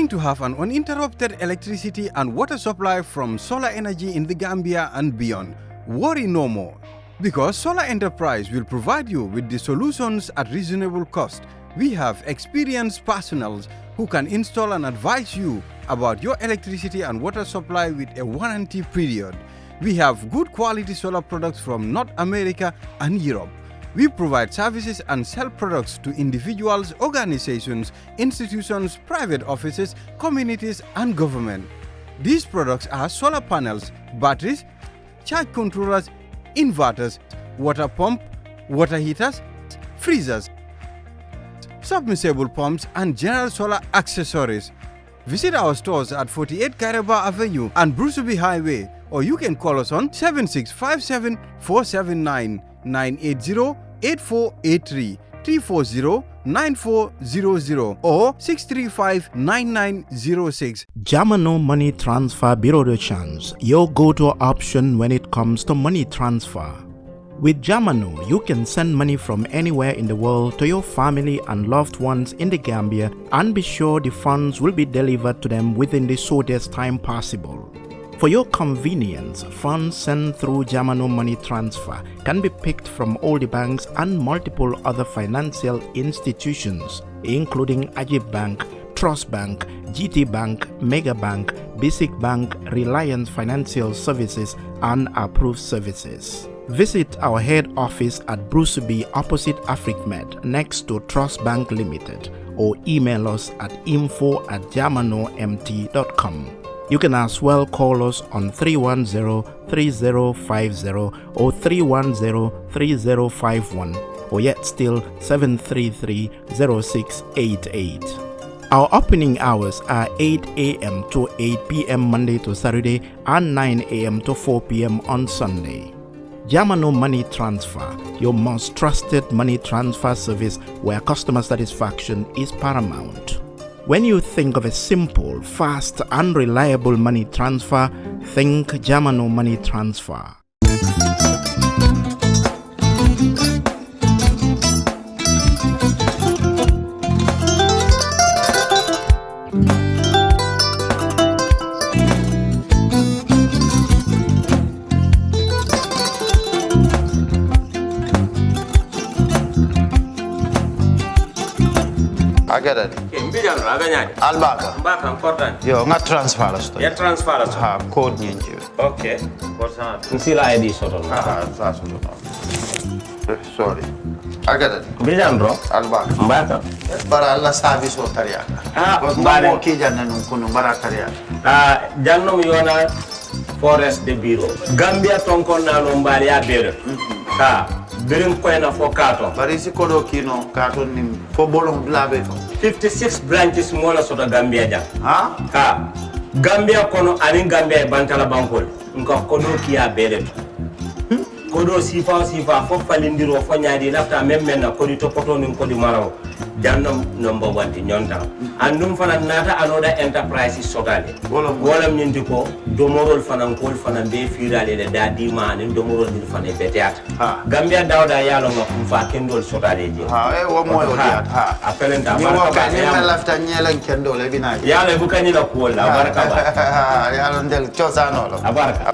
Planning to have an uninterrupted electricity and water supply from solar energy in the Gambia and beyond? Worry no more, because Solar Enterprise will provide you with the solutions at reasonable cost. We have experienced personnel who can install and advise you about your electricity and water supply with a warranty period. We have good quality solar products from North America and Europe. We provide services and sell products to individuals, organizations, institutions, private offices, communities, and government. These products are solar panels, batteries, charge controllers, inverters, water pump, water heaters, freezers, submersible pumps, and general solar accessories. Visit our stores at 48 Kairaba Avenue and Brusubi Highway, or you can call us on 7657 479 980-8483, 340-9400 or 635-9906. Jawo Money Transfer Bureau de Change, your go-to option when it comes to money transfer. With Jawo, you can send money from anywhere in the world to your family and loved ones in the Gambia and be sure the funds will be delivered to them within the shortest time possible. For your convenience, funds sent through Jawo Money Transfer can be picked from all the banks and multiple other financial institutions, including Ajib Bank, Trust Bank, GT Bank, Mega Bank, Basic Bank, Reliance Financial Services, and Approved Services. Visit our head office at Brusubi opposite AfricMed next to Trust Bank Limited, or email us at info@jawomt.com. You can as well call us on 310-3050 or 310-3051, or yet still 733-0688. Our opening hours are 8 a.m. to 8 p.m. Monday to Saturday and 9 a.m. to 4 p.m. on Sunday. Jawo Money Transfer, your most trusted money transfer service where customer satisfaction is paramount. When you think of a simple, fast, and reliable money transfer, think Jawo Money Transfer. I get it. Albaka. Mbaka important. Yo, nga transfer la sto. Ya transfer la sto. Ha, code nyingi. Okay. Kosa nsila ID soto. Sa soto. Sorry. I get it. Bijan bro. Albaka. Mbaka. Bara alla service o tariya. Mbare ki janna nun kunu bara tariya. Jannom yona forest de bureau. Gambia tonkon na no mbali ya bere. Birim koyna fo kato. Bari si kodo kino kato nim fo bolong blabe to. 56 branches mola soto Gambia jang. Ha? Gambia kono anin Gambia bantala bankol. Nka kodo kiya bere. Kodo sifa fo falindiro fo nyaadi lafta memmen na kodi to poto nin kodi maraw. Jannam number 1 di nyonta. Andum fana nata anoda enterprise sotale. Wala nyindi ko domorol fana kol fana be firale le dadi ma nin domorol ni fana beteat. Gambia dawda yalo ngam fa kendol sotale je. Wo moyo diat. Apelenta ni wo ka ni lafta nyelen kendol e bina. Yalo bu kanyi la ko la baraka ba. Yalo ndel chosano lo. Abaraka.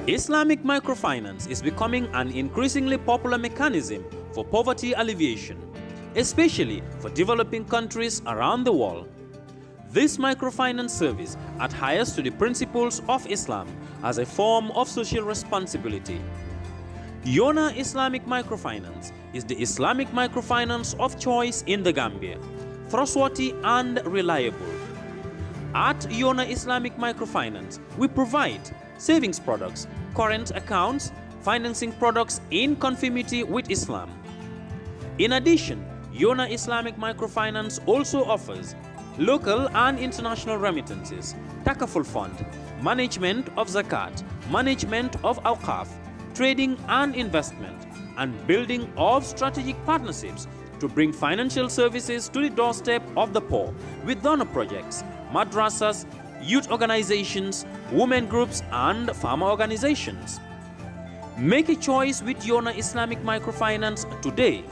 Islamic microfinance is becoming an increasingly popular mechanism for poverty alleviation, especially for developing countries around the world. This microfinance service adheres to the principles of Islam as a form of social responsibility. Yona Islamic Microfinance is the Islamic microfinance of choice in the Gambia, trustworthy and reliable. At Yona Islamic Microfinance, we provide savings products, current accounts, financing products in conformity with Islam. In addition, Yona Islamic Microfinance also offers local and international remittances, Takaful Fund, management of Zakat, management of Awqaf, trading and investment, and building of strategic partnerships to bring financial services to the doorstep of the poor with donor projects, madrasas, youth organizations, women groups, and farmer organizations. Make a choice with Yona Islamic Microfinance today.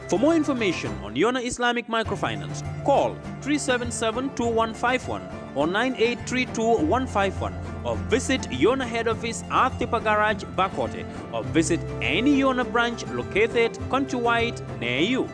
For more information on Yona Islamic Microfinance, call 377-2151 or 9832-151 or visit Yona head office at Tipa Garage, Bakote, or visit any Yona branch located countrywide near you.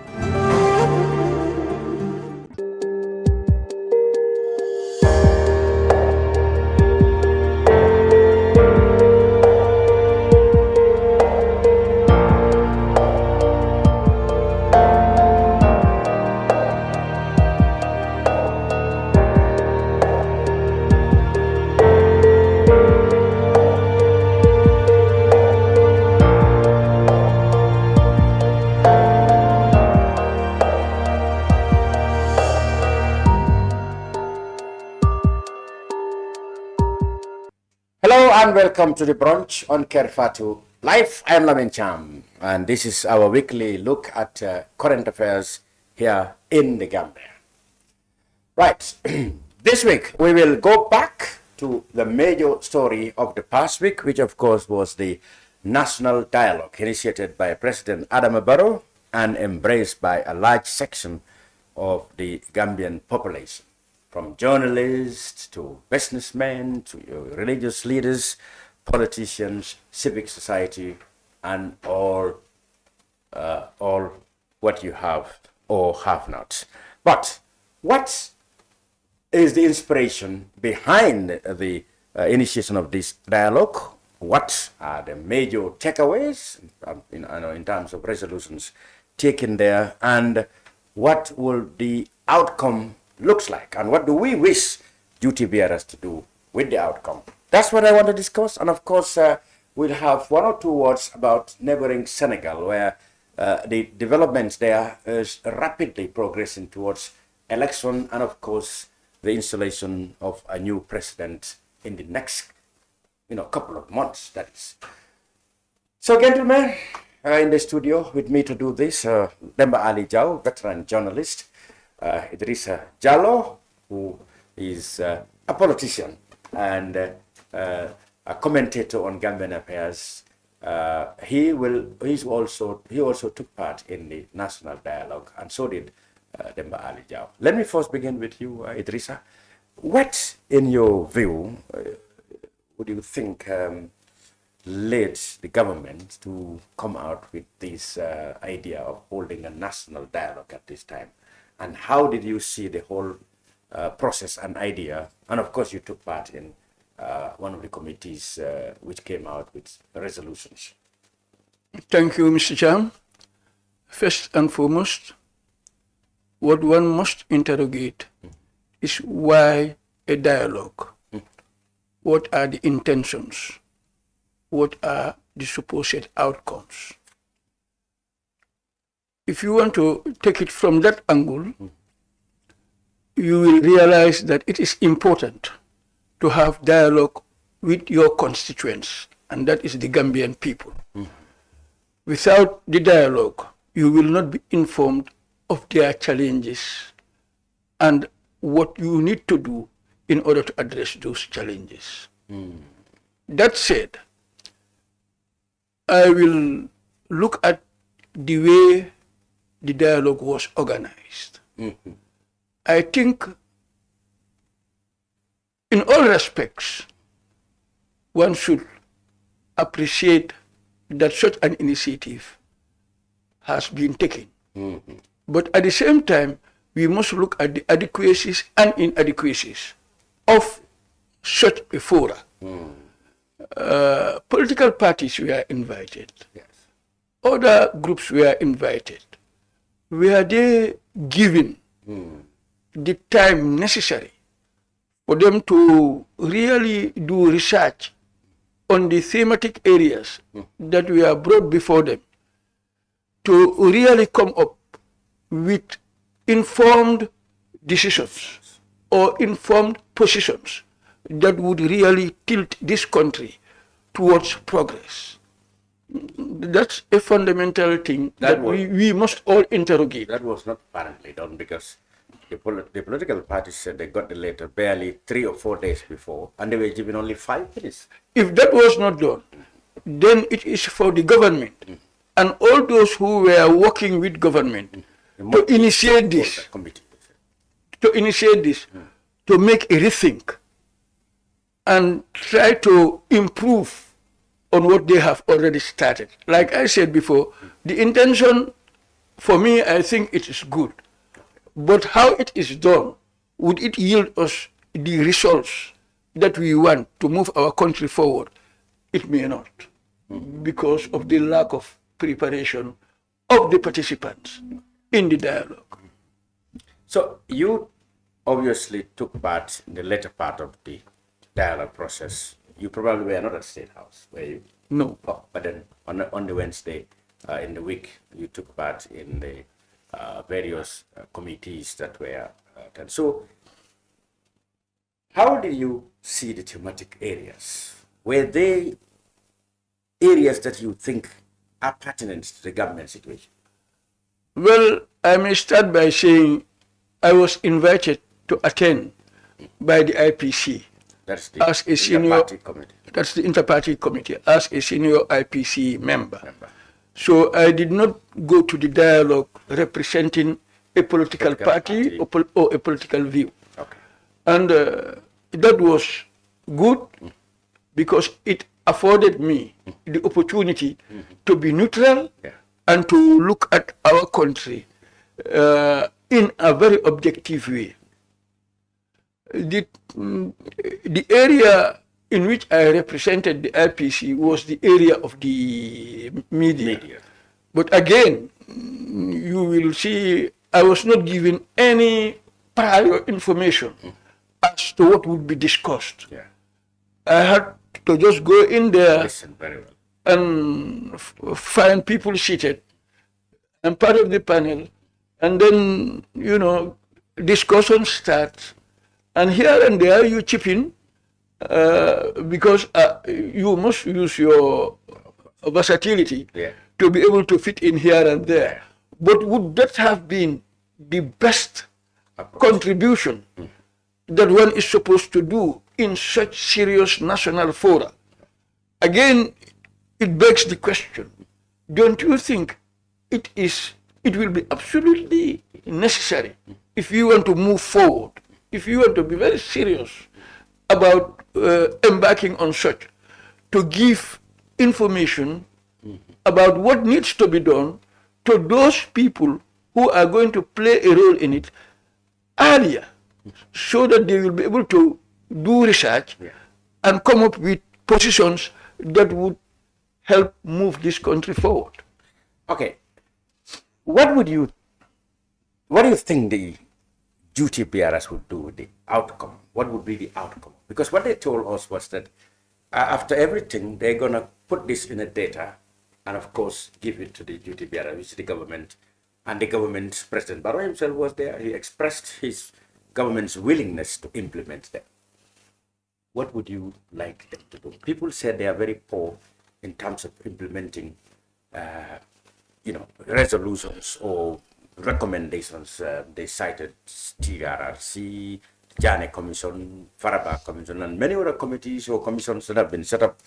Hello and welcome to the Brunch on Kerfatu Live. I am Lamin Cham, and this is our weekly look at current affairs here in the Gambia. Right, this week we will go back to the major story of the past week, which of course was the national dialogue initiated by President Adama Barrow and embraced by a large section of the Gambian population. From journalists to businessmen to religious leaders, politicians, civic society, and all what you have or have not. But what is the inspiration behind the initiation of this dialogue? What are the major takeaways in terms of resolutions taken there, and what will the outcome looks like, and what do we wish duty bearers to do with the outcome? That's what I want to discuss. And of course, we'll have one or two words about neighboring Senegal, where the developments there is rapidly progressing towards election, and of course the installation of a new president in the next couple of months, that is. So gentlemen, in the studio with me to do this, Demba Jawo, veteran journalist, Jawo, who is a politician and a commentator on Gambian affairs. He also took part in the national dialogue, and so did Demba Jawo. Let me first begin with you, Idrissa. What, in your view, would you think led the government to come out with this idea of holding a national dialogue at this time? And how did you see the whole process and idea? And of course, you took part in one of the committees which came out with resolutions. Thank you, Mr. Cham. First and foremost, what one must interrogate is why a dialogue? What are the intentions? What are the supposed outcomes? If you want to take it from that angle, you will realize that it is important to have dialogue with your constituents, and that is the Gambian people. Without the dialogue, you will not be informed of their challenges and what you need to do in order to address those challenges. That said, I will look at the way the dialogue was organized. I think in all respects, one should appreciate that such an initiative has been taken. But at the same time, we must look at the adequacies and inadequacies of such a fora. Political parties were invited. Yes. Other groups were invited. Were they given the time necessary for them to really do research on the thematic areas that were brought before them, to really come up with informed decisions or informed positions that would really tilt this country towards progress? That's a fundamental thing that we must all interrogate. That was not apparently done, because the political parties said they got the letter barely 3 or 4 days before, and they were given only 5 minutes. If that was not done, then it is for the government and all those who were working with government to initiate this, to make a rethink and try to improve on what they have already started. Like I said before, the intention, for me, I think it is good. But how it is done, would it yield us the results that we want to move our country forward? It may not, because of the lack of preparation of the participants in the dialogue. So you obviously took part in the later part of the dialogue process. You probably were not at State House, were you? No. Oh, but then on the Wednesday in the week, you took part in the various committees that were done. So how did you see the thematic areas? Were they areas that you think are pertinent to the government situation? Well, I may start by saying I was invited to attend by the IPC. That's the as a senior party committee. That's the inter-party committee, as a senior IPC member. So I did not go to the dialogue representing a political party. Or a political view. Okay. And that was good because it afforded me the opportunity to be neutral and to look at our country in a very objective way. The area in which I represented the IPC was the area of the media. But again, you will see I was not given any prior information as to what would be discussed. I had to just go in there Listen very well. and find people seated and part of the panel, and then, discussion starts. And here and there you chip in because you must use your versatility to be able to fit in here and there. But would that have been the best contribution that one is supposed to do in such serious national fora? Again, it begs the question, don't you think it will be absolutely necessary if you want to move forward, if you want to be very serious about embarking on such, to give information about what needs to be done to those people who are going to play a role in it earlier, so that they will be able to do research and come up with positions that would help move this country forward. Okay. What do you think the duty bearers would do with the outcome? What would be the outcome? Because what they told us was that after everything, they're going to put this in a data and, of course, give it to the duty bearer, which is the government. And the government's President Barrow himself was there. He expressed his government's willingness to implement them. What would you like them to do? People said they are very poor in terms of implementing, resolutions or recommendations. They cited TRRC, Jane Commission, Faraba Commission, and many other committees or commissions that have been set up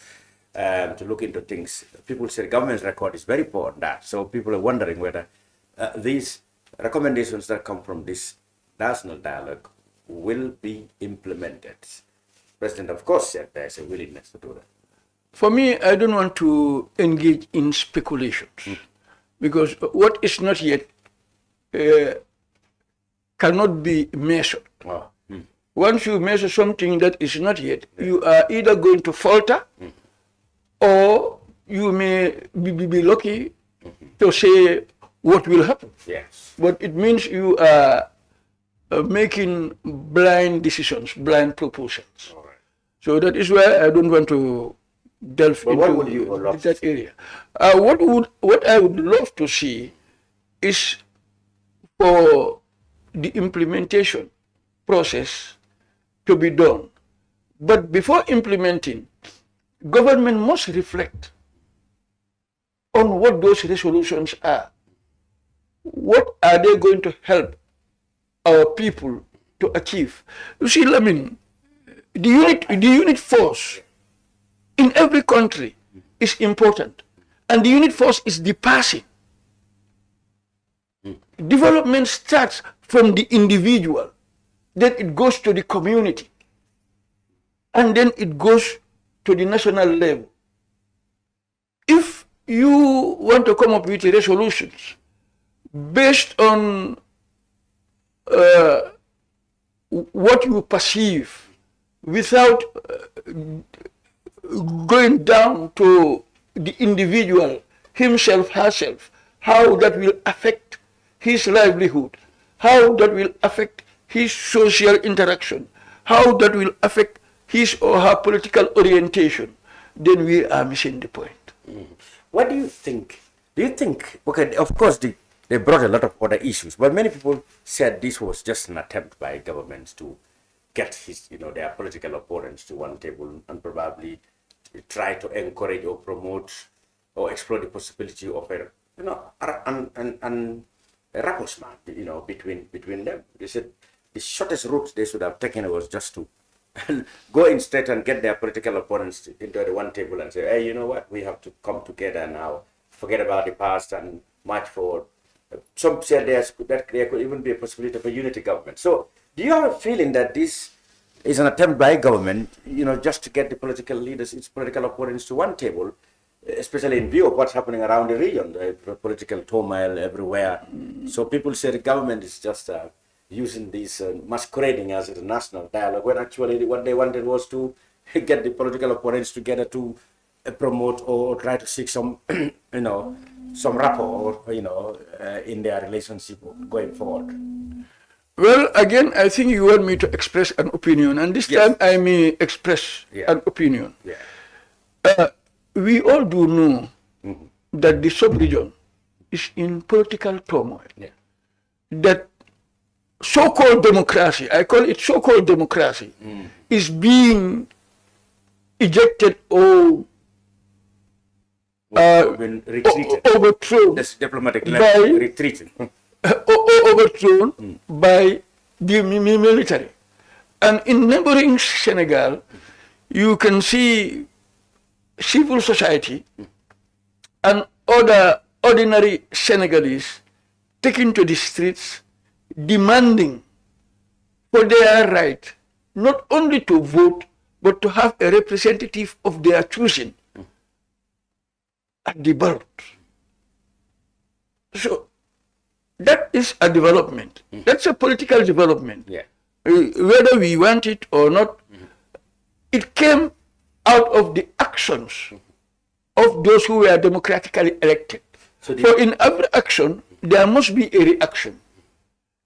to look into things. People say the government's record is very poor on that. So people are wondering whether these recommendations that come from this national dialogue will be implemented. President, of course, said there's a willingness to do that. For me, I don't want to engage in speculations because what is not yet cannot be measured. Once you measure something that is not yet, you are either going to falter or you may be lucky to say what will happen. Yes. But it means you are making blind decisions, blind proposals. All right. So that is why I don't want to delve into that area. What I would love to see is for the implementation process to be done. But before implementing, government must reflect on what those resolutions are. What are they going to help our people to achieve. You see, Lamin, the unit force in every country is important, and the unit force is the passing. Development starts from the individual, then it goes to the community, and then it goes to the national level. If you want to come up with resolutions based on what you perceive without going down to the individual, himself, herself, how that will affect his livelihood, how that will affect his social interaction, how that will affect his or her political orientation, then we are missing the point. What do you think? Do you think, okay, of course, they brought a lot of other issues, but many people said this was just an attempt by governments to get their political opponents to one table and probably try to encourage or promote or explore the possibility of a rapprochement, between them. They said the shortest route they should have taken was just to go in straight and get their political opponents into the one table and say, hey, you know what, we have to come together now, forget about the past and march forward. Some said that there could even be a possibility of a unity government. So do you have a feeling that this is an attempt by government, just to get the political leaders, its political opponents to one table, especially in view of what's happening around the region, the political turmoil everywhere? So people say the government is just using this masquerading as a national dialogue, when actually what they wanted was to get the political opponents together to promote or try to seek some, some rapport, in their relationship going forward. Well, again, I think you want me to express an opinion, and this time I may express an opinion. We all do know that the sub-region is in political turmoil. That so-called democracy, I call it so-called democracy, is being ejected or overthrown. That's diplomatic level, retreating. Overthrown by the military. And in neighboring Senegal, you can see civil society and other ordinary Senegalese taking to the streets, demanding for their right not only to vote, but to have a representative of their choosing at the ballot. So that is a development. That's a political development. Whether we want it or not, it came out of the actions of those who were democratically elected. So in every action, there must be a reaction.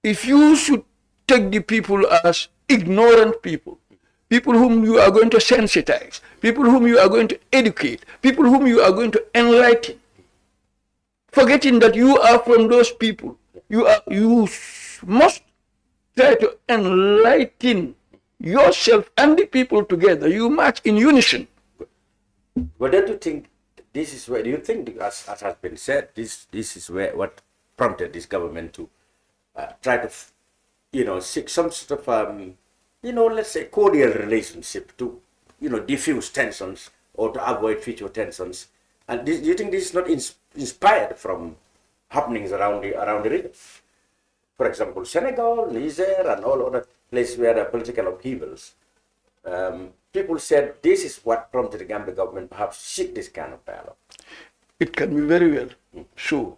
If you should take the people as ignorant people, people whom you are going to sensitize, people whom you are going to educate, people whom you are going to enlighten, forgetting that you are from those people, you must try to enlighten yourself and the people together. You march in unison. But don't you think this is where, do you think, as has been said, this is where what prompted this government to try to, seek some sort of, let's say cordial relationship to, diffuse tensions or to avoid future tensions? And do you think this is not inspired from happenings around the region? For example, Senegal, Niger, and all other places where there are political upheavals. People said this is what prompted the Gambia government perhaps seek this kind of dialogue. It can be very well so,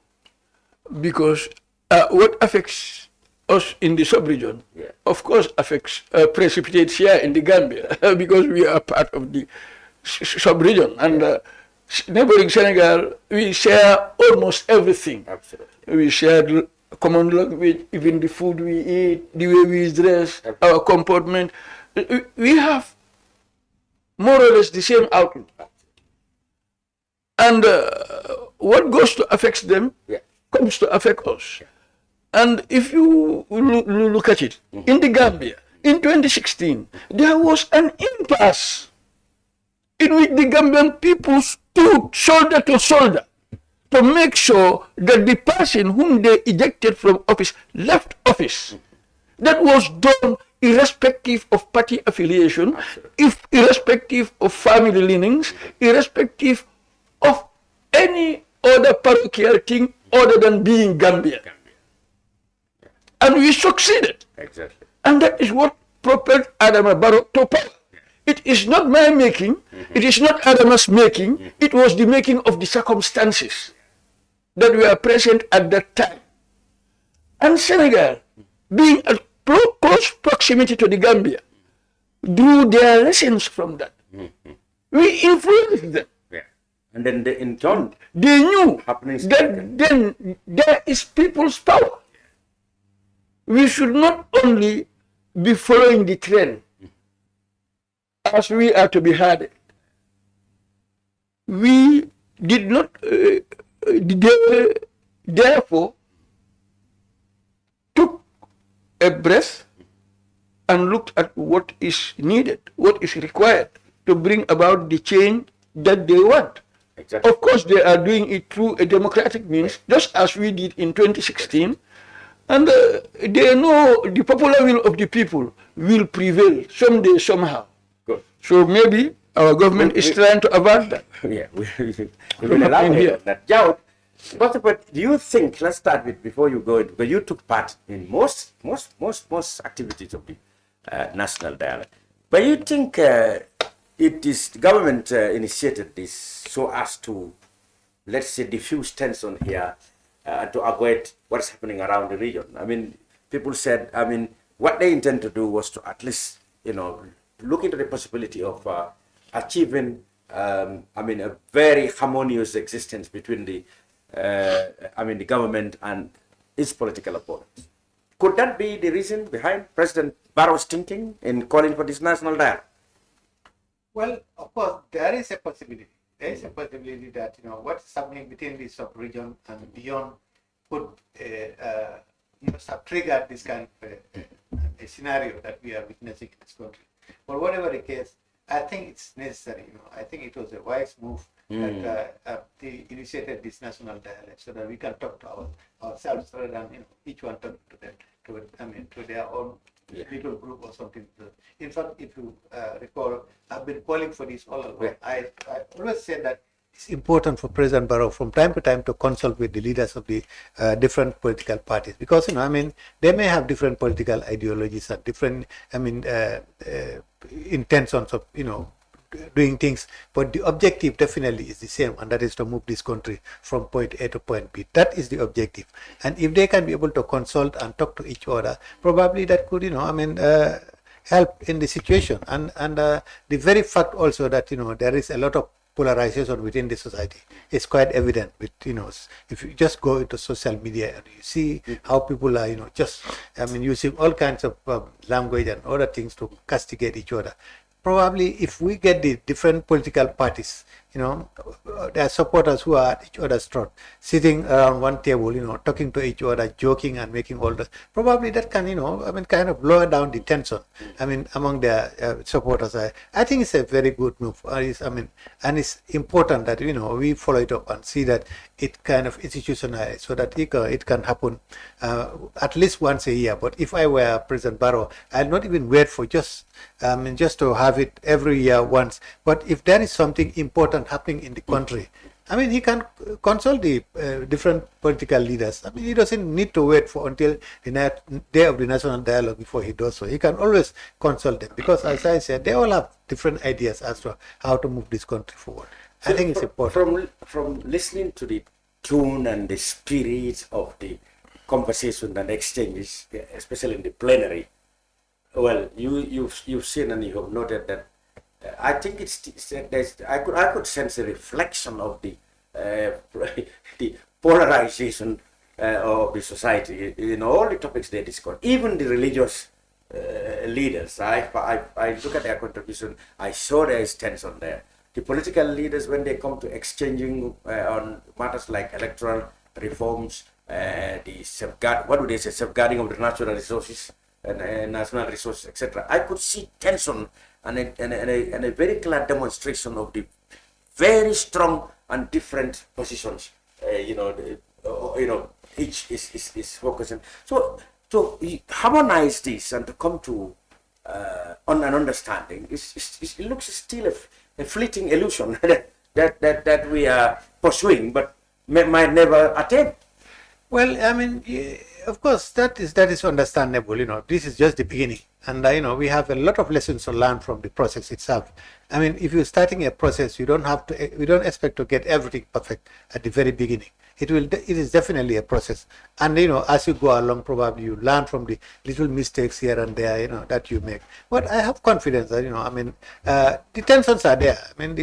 because what affects us in the sub-region, of course, affects precipitates here in the Gambia because we are part of the sub-region, and neighboring Senegal, we share almost everything. Absolutely. We share common language, even the food we eat, the way we dress, our comportment. We have more or less the same outlook. And what goes to affect them comes to affect us. And if you look at it, in the Gambia, in 2016, there was an impasse in which the Gambian people stood shoulder to shoulder to make sure that the person whom they ejected from office left office. that was done irrespective of party affiliation, irrespective of family leanings, irrespective of any other parochial thing other than being Gambia. And we succeeded. Exactly. And that is what propelled Adama Barrow to power. It is not my making, it is not Adama's making, it was the making of the circumstances that were present at that time. And Senegal, being at close proximity to the Gambia, drew their lessons from that. We influenced them. Yeah. And then they, in turn, They knew happenings that then there is people's power. We should not only be following the trend as we are to be had. We did not, therefore, took a breath and looked at what is needed, what is required to bring about the change that they want. Exactly. Of course, they are doing it through a democratic means, just as we did in 2016. And they know the popular will of the people will prevail someday, somehow. Good. So maybe our government is trying to avert that. Yeah, we will elaborate on that. Jawo, but do you think, let's start with, before you go, because you took part in most activities of the national dialogue, but you think it is government initiated this so as to, let's say, diffuse tension here to avoid what's happening around the region? I mean, people said, I mean, what they intend to do was to at least, look into the possibility of achieving, I mean, a very harmonious existence between the, the government and its political opponents. Could that be the reason behind President Barrow's thinking in calling for this national dialogue? Well, of course, there is a possibility. There is a possibility that, what's happening between the sub-region and beyond could trigger this kind of a scenario that we are witnessing in this country. But whatever the case, I think it's necessary. I think it was a wise move that they initiated this national dialogue so that we can talk to ourselves rather than each one talking to their own little group or something. In fact, if you recall, I've been calling for this all along. I always said that it's important for President Barrow from time to time to consult with the leaders of the different political parties, because they may have different political ideologies and different intentions of doing things, but the objective definitely is the same, and that is to move this country from point A to point B. That is the objective, and if they can be able to consult and talk to each other, probably that could help in the situation. And the very fact also that there is a lot of polarization within the society is quite evident with if you just go into social media and you see how people are using all kinds of language and other things to castigate each other. Probably if we get the different political parties, their supporters who are at each other's throat, sitting around one table, talking to each other, joking and making all that, probably that can, kind of lower down the tension, among their supporters. I think it's a very good move. And it's important that, we follow it up and see that it kind of institutionalized so that it can happen at least once a year. But if I were President Barrow, I'd not even wait for just to have it every year once. But if there is something important happening in the country, he can consult the different political leaders. He doesn't need to wait until the day of the national dialogue before he does so. He can always consult them, because, as I said, they all have different ideas as to how to move this country forward. So I think it's important. From listening to the tone and the spirit of the conversation and exchanges, especially in the plenary, well, you've seen and you have noted that I think I could sense a reflection of the the polarization of the society in all the topics they discuss. Even the religious leaders, I look at their contribution, I saw there is tension there. The political leaders, when they come to exchanging on matters like electoral reforms, the safeguarding of the natural resources, and national resources, etc. I could see tension and a very clear demonstration of the very strong and different positions. Each is focusing. So to harmonize this and to come to on an understanding, it looks still a fleeting illusion that we are pursuing, but might never attain. Well, I mean, of course, that is understandable. This is just the beginning, and we have a lot of lessons to learn from the process itself. I mean, if you're starting a process, we don't expect to get everything perfect at the very beginning. It is definitely a process, and as you go along, probably you learn from the little mistakes here and there, that you make. But I have confidence that I mean, the tensions are there. I mean,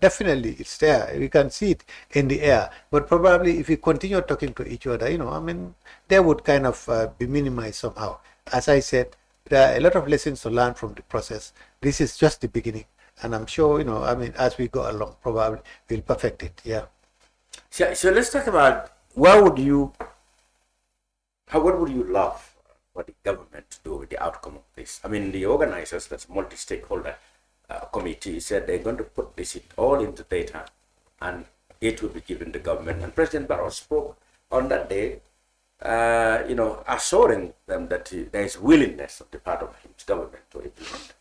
definitely it's there. We can see it in the air. But probably if we continue talking to each other, I mean, they would kind of be minimized somehow. As I said, there are a lot of lessons to learn from the process. This is just the beginning, and I'm sure I mean, as we go along, probably we'll perfect it. Yeah. So let's talk about what would you love for the government to do with the outcome of this? I mean, the organizers, that's multi-stakeholder committee, said they're going to put this all into data, and it will be given to government. And President Barrow spoke on that day, assuring them that there is willingness on the part of his government to implement.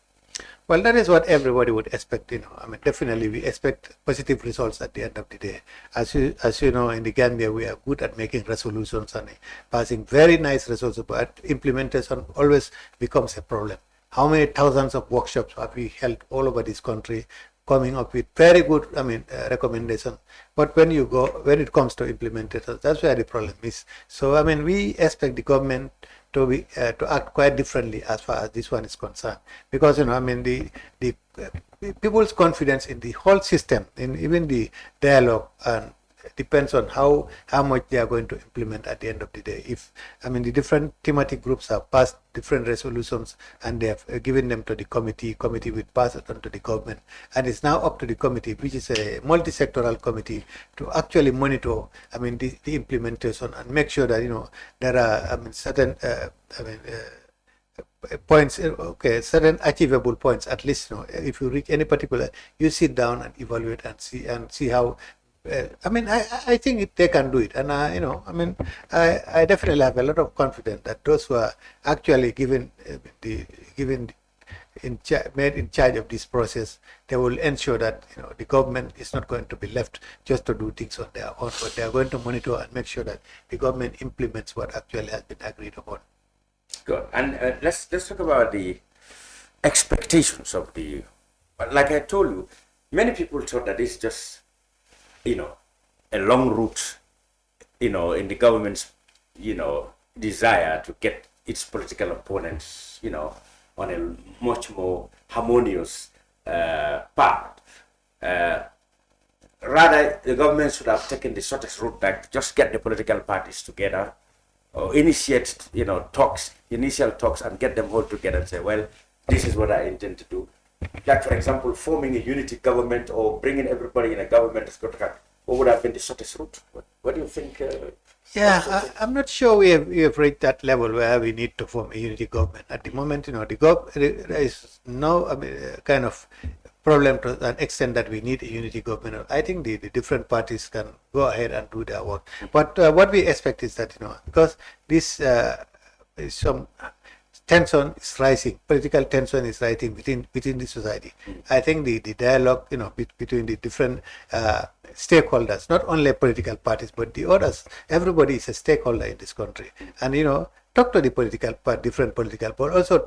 Well, that is what everybody would expect. I mean, definitely we expect positive results at the end of the day. As you know, in the Gambia, we are good at making resolutions and passing very nice results, but implementation always becomes a problem. How many thousands of workshops have we held all over this country, coming up with very good, recommendation. But when it comes to implementation, that's where the problem is. So, I mean, we expect the government to act quite differently as far as this one is concerned, because I mean, the people's confidence in the whole system, in even the dialogue, and depends on how much they are going to implement at the end of the day. If the different thematic groups have passed different resolutions and they have given them to the committee will pass it on to the government, and it's now up to the committee, which is a multi-sectoral committee, to actually monitor the implementation and make sure that there are certain points, certain achievable points. At least if you reach any particular, you sit down and evaluate and see how. I think they can do it, and I definitely have a lot of confidence that those who are actually made in charge of this process, they will ensure that the government is not going to be left just to do things on their own, but they are going to monitor and make sure that the government implements what actually has been agreed upon. Good. And let's talk about the expectations of the. Like I told you, many people thought that it's just a long route, in the government's, desire to get its political opponents, on a much more harmonious path. Rather, the government should have taken the shortest route back, just get the political parties together, or initiate, initial talks, and get them all together and say, well, this is what I intend to do. Like, for example, forming a unity government or bringing everybody in a government is going to what would have been the shortest route? What do you think? I'm not sure we have reached that level where we need to form a unity government. At the moment, there is no kind of problem to an extent that we need a unity government. I think the different parties can go ahead and do their work. But what we expect is that, because this is some tension is rising, political tension is rising within the society. I think the dialogue, between the different stakeholders, not only political parties, but the others, everybody is a stakeholder in this country. And, talk to the different political, but also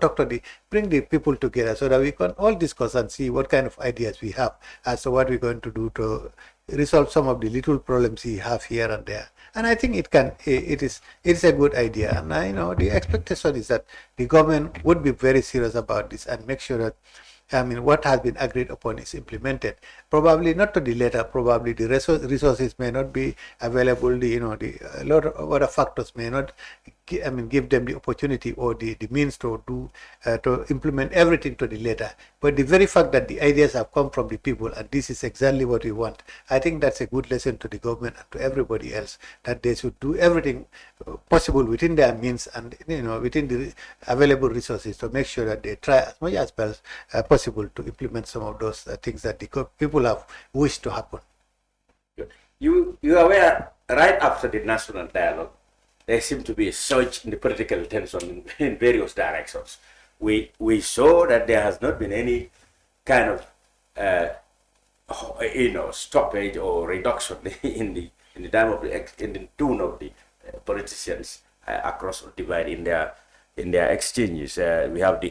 bring the people together so that we can all discuss and see what kind of ideas we have as to what we're going to do to resolve some of the little problems we have here and there. And I think it is a good idea. And the expectation is that the government would be very serious about this and make sure that what has been agreed upon is implemented. Probably not to the letter. Probably the resources may not be available. A lot of other factors may not give them the opportunity or the means to implement everything to the letter. But the very fact that the ideas have come from the people and this is exactly what we want, I think that's a good lesson to the government and to everybody else, that they should do everything possible within their means and within the available resources to make sure that they try as much as possible to implement some of those things that the people have wished to happen. You are aware, right after the national dialogue, there seemed to be a surge in the political tension in various directions. We saw that there has not been any kind of stoppage or reduction in the time of in the tune of the politicians across the divide in their exchanges. We have the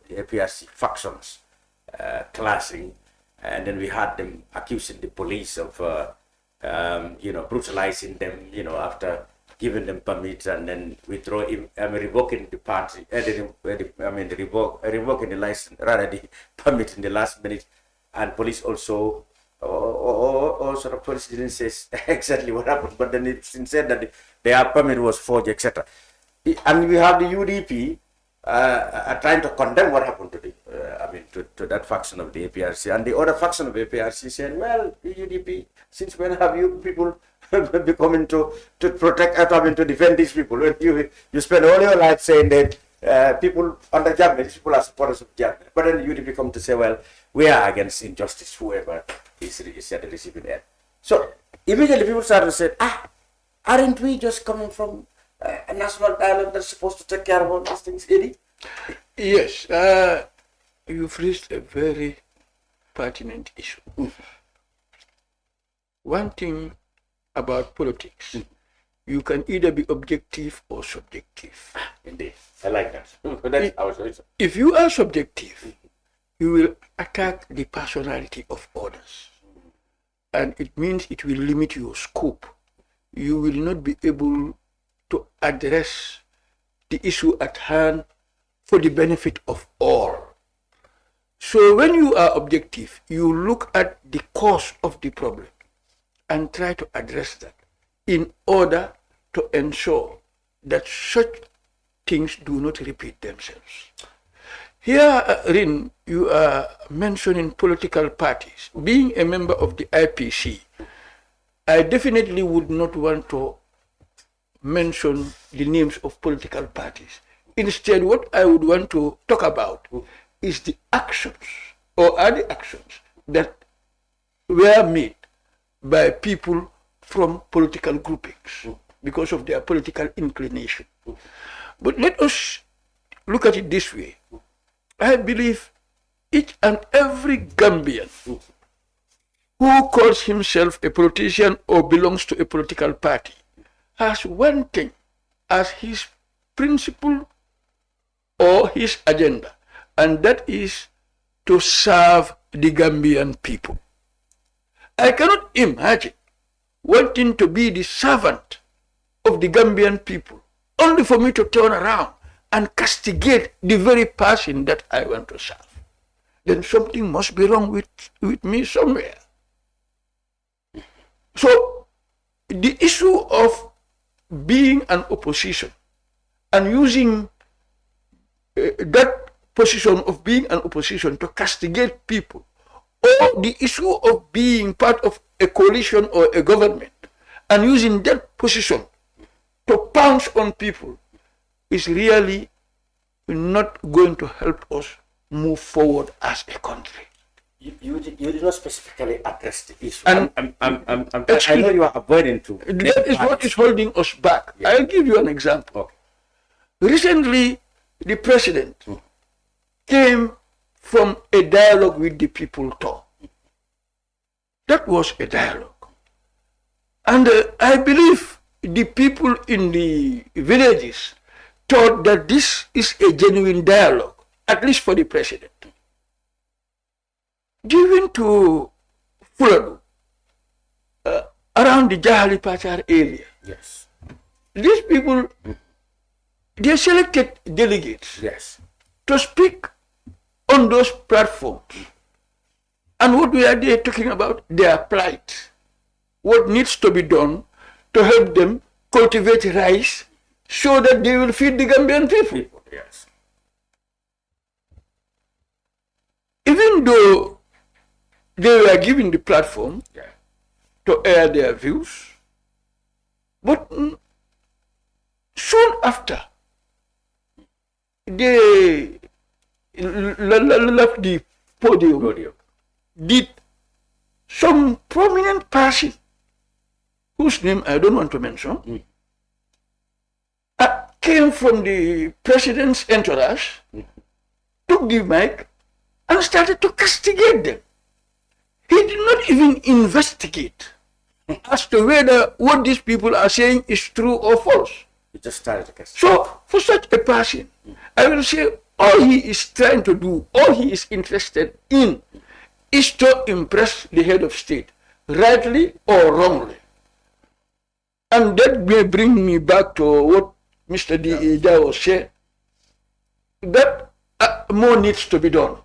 APRC factions clashing, and then we had them accusing the police of brutalizing them, after giving them permits and then revoking the party, revoking the license, rather the permit in the last minute, and police also, or sort of police didn't say exactly what happened, but then it said that their permit was forged, etc. And we have the UDP trying to condemn what happened to to that faction of the APRC, and the other faction of the APRC saying, well, the UDP, since when have you people be coming to protect, to defend these people? When you spend all your life saying that people under Jammeh, these people are supporters of Jammeh, but then the UDP come to say, well, we are against injustice, whoever is at the receiving end. So immediately people started to say, aren't we just coming from a national dialogue that's supposed to take care of all these things, Eddie? Yes, you've raised a very pertinent issue. One thing about politics, you can either be objective or subjective. Indeed, I like that. That's our choice. If you are subjective, you will attack the personality of others, and it means it will limit your scope. You will not be able to address the issue at hand for the benefit of all. So when you are objective, you look at the cause of the problem and try to address that in order to ensure that such things do not repeat themselves. Here, Rin, you are mentioning political parties. Being a member of the IPC, I definitely would not want to mention the names of political parties. Instead, what I would want to talk about is the actions, or are the actions that were made by people from political groupings because of their political inclination. But let us look at it this way. I believe each and every Gambian who calls himself a politician or belongs to a political party has one thing as his principle or his agenda, and that is to serve the Gambian people. I cannot imagine wanting to be the servant of the Gambian people only for me to turn around and castigate the very person that I want to serve. Then something must be wrong with me somewhere. So the issue of being an opposition and using that position of being an opposition to castigate people, or the issue of being part of a coalition or a government and using that position to pounce on people, is really not going to help us move forward as a country. You did not specifically address the issue. And I know you are avoiding to. That is what is holding us back. Yeah. I'll give you an example. Okay. Recently, the president came from a dialogue with the people talk. That was a dialogue. And I believe the people in the villages thought that this is a genuine dialogue, at least for the president. Given to Fuladu, around the Jahali Pachar area, yes, these people, they selected delegates, yes, to speak on those platforms. And what we are there talking about? Their plight. What needs to be done to help them cultivate rice so that they will feed the Gambian people. Yes. Even though they were given the platform to air their views, but soon after, they left the podium. Did some prominent person whose name I don't want to mention, came from the president's entourage, took the mic, and started to castigate them. He did not even investigate as to whether what these people are saying is true or false. He just started to castigate. So, for such a person, I will say all he is trying to do, all he is interested in, is to impress the head of state, rightly or wrongly. And that may bring me back to what Mr. Jawo said, that more needs to be done.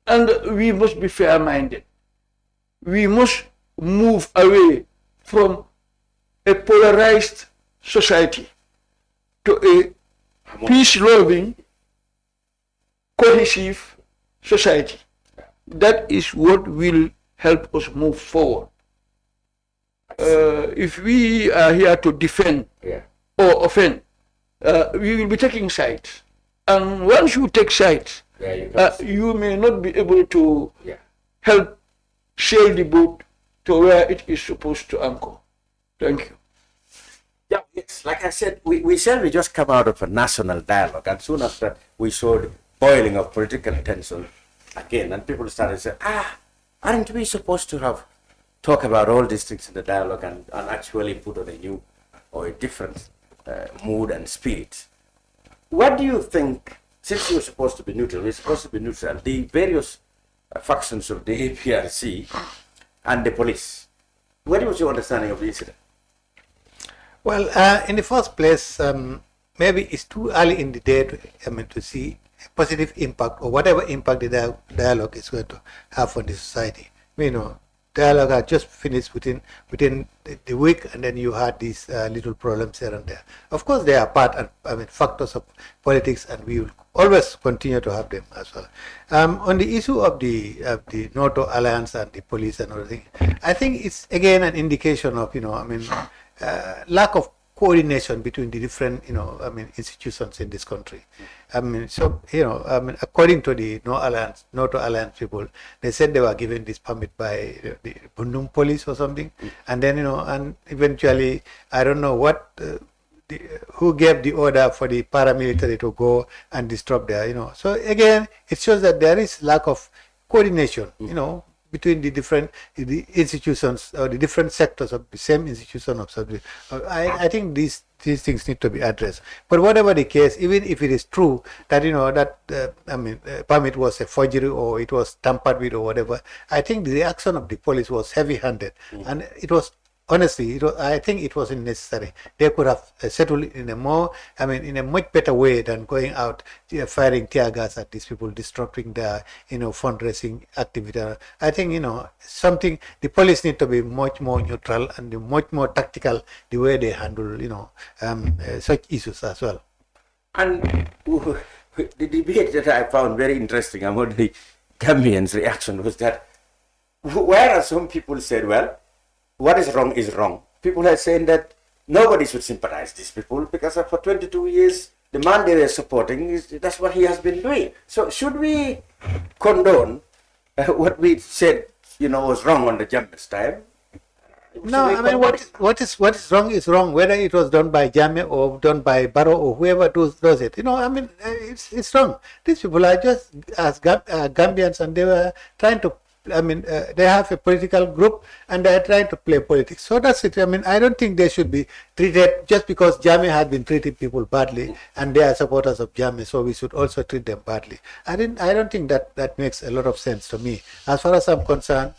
And we must be fair-minded. We must move away from a polarized society to a peace-loving, cohesive society. That is what will help us move forward. If we are here to defend or offend, we will be taking sides. And once you take sides, you may not be able to help sail the boat to where it is supposed to anchor. Thank you. Yeah, yes, like I said, we said we just come out of a national dialogue, and soon after we saw the boiling of political tension again, and people started saying, aren't we supposed to have talk about all these things in the dialogue and actually put on a new or a different mood and spirit? What do you think, since you're supposed to be neutral, the various factions of the APRC and the police, what was your understanding of the incident? Well, in the first place, maybe it's too early in the day to see a positive impact or whatever impact the dialogue is going to have on the society. Dialogue had just finished within the week, and then you had these little problems here and there. Of course, they are factors of politics, and we will always continue to have them as well. On the issue of the NATO alliance and the police and everything, I think it's again an indication of lack of coordination between the different institutions in this country. According to the NATO alliance people, they said they were given this permit by the Bundung police or something, and then and eventually I don't know what who gave the order for the paramilitary to go and disrupt there. So again, it shows that there is lack of coordination. Between the institutions or the different sectors of the same institution of service. I think these things need to be addressed. But whatever the case, even if it is true that permit was a forgery or it was tampered with or whatever, I think the reaction of the police was heavy-handed, and it was. Honestly, I think it wasn't necessary. They could have settled it in a much better way than going out firing tear gas at these people, disrupting their, fundraising activity. I think, the police need to be much more neutral and much more tactical the way they handle, such issues as well. And the debate that I found very interesting among the Gambians' reaction was that, whereas some people said, well, what is wrong is wrong. People are saying that nobody should sympathize these people because for 22 years, the man they were supporting, that's what he has been doing. So should we condone what we said, was wrong on the Jammeh's time? No, what is wrong is wrong, whether it was done by Jammeh or done by Barrow or whoever does it. It's wrong. These people are just as Gambians, and they were trying to they have a political group and they are trying to play politics. So that's it. I don't think they should be treated just because Jammeh had been treating people badly and they are supporters of Jammeh, so we should also treat them badly. I don't think that makes a lot of sense to me. As far as I'm concerned,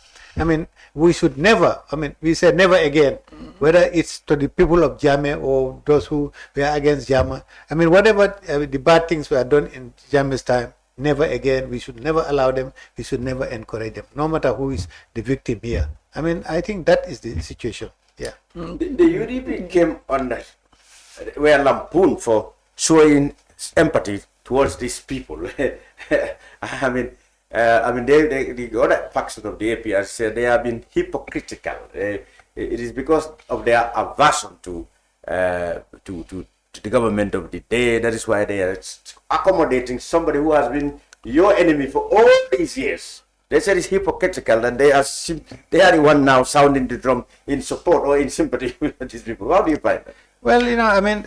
we should never, we say never again, whether it's to the people of Jammeh or those who were against Jammeh. Whatever the bad things were done in Jammeh's time, never again. We should never allow them. We should never encourage them, no matter who is the victim here. I think that is the situation. Yeah. The UDP came under, were lampooned for showing empathy towards these people. The other faction of the APR said they have been hypocritical. It is because of their aversion to the government of the day. That is why they are accommodating somebody who has been your enemy for all these years. They said it's hypocritical, and they are the one now sounding the drum in support or in sympathy with these people. How do you find that? Well, I mean,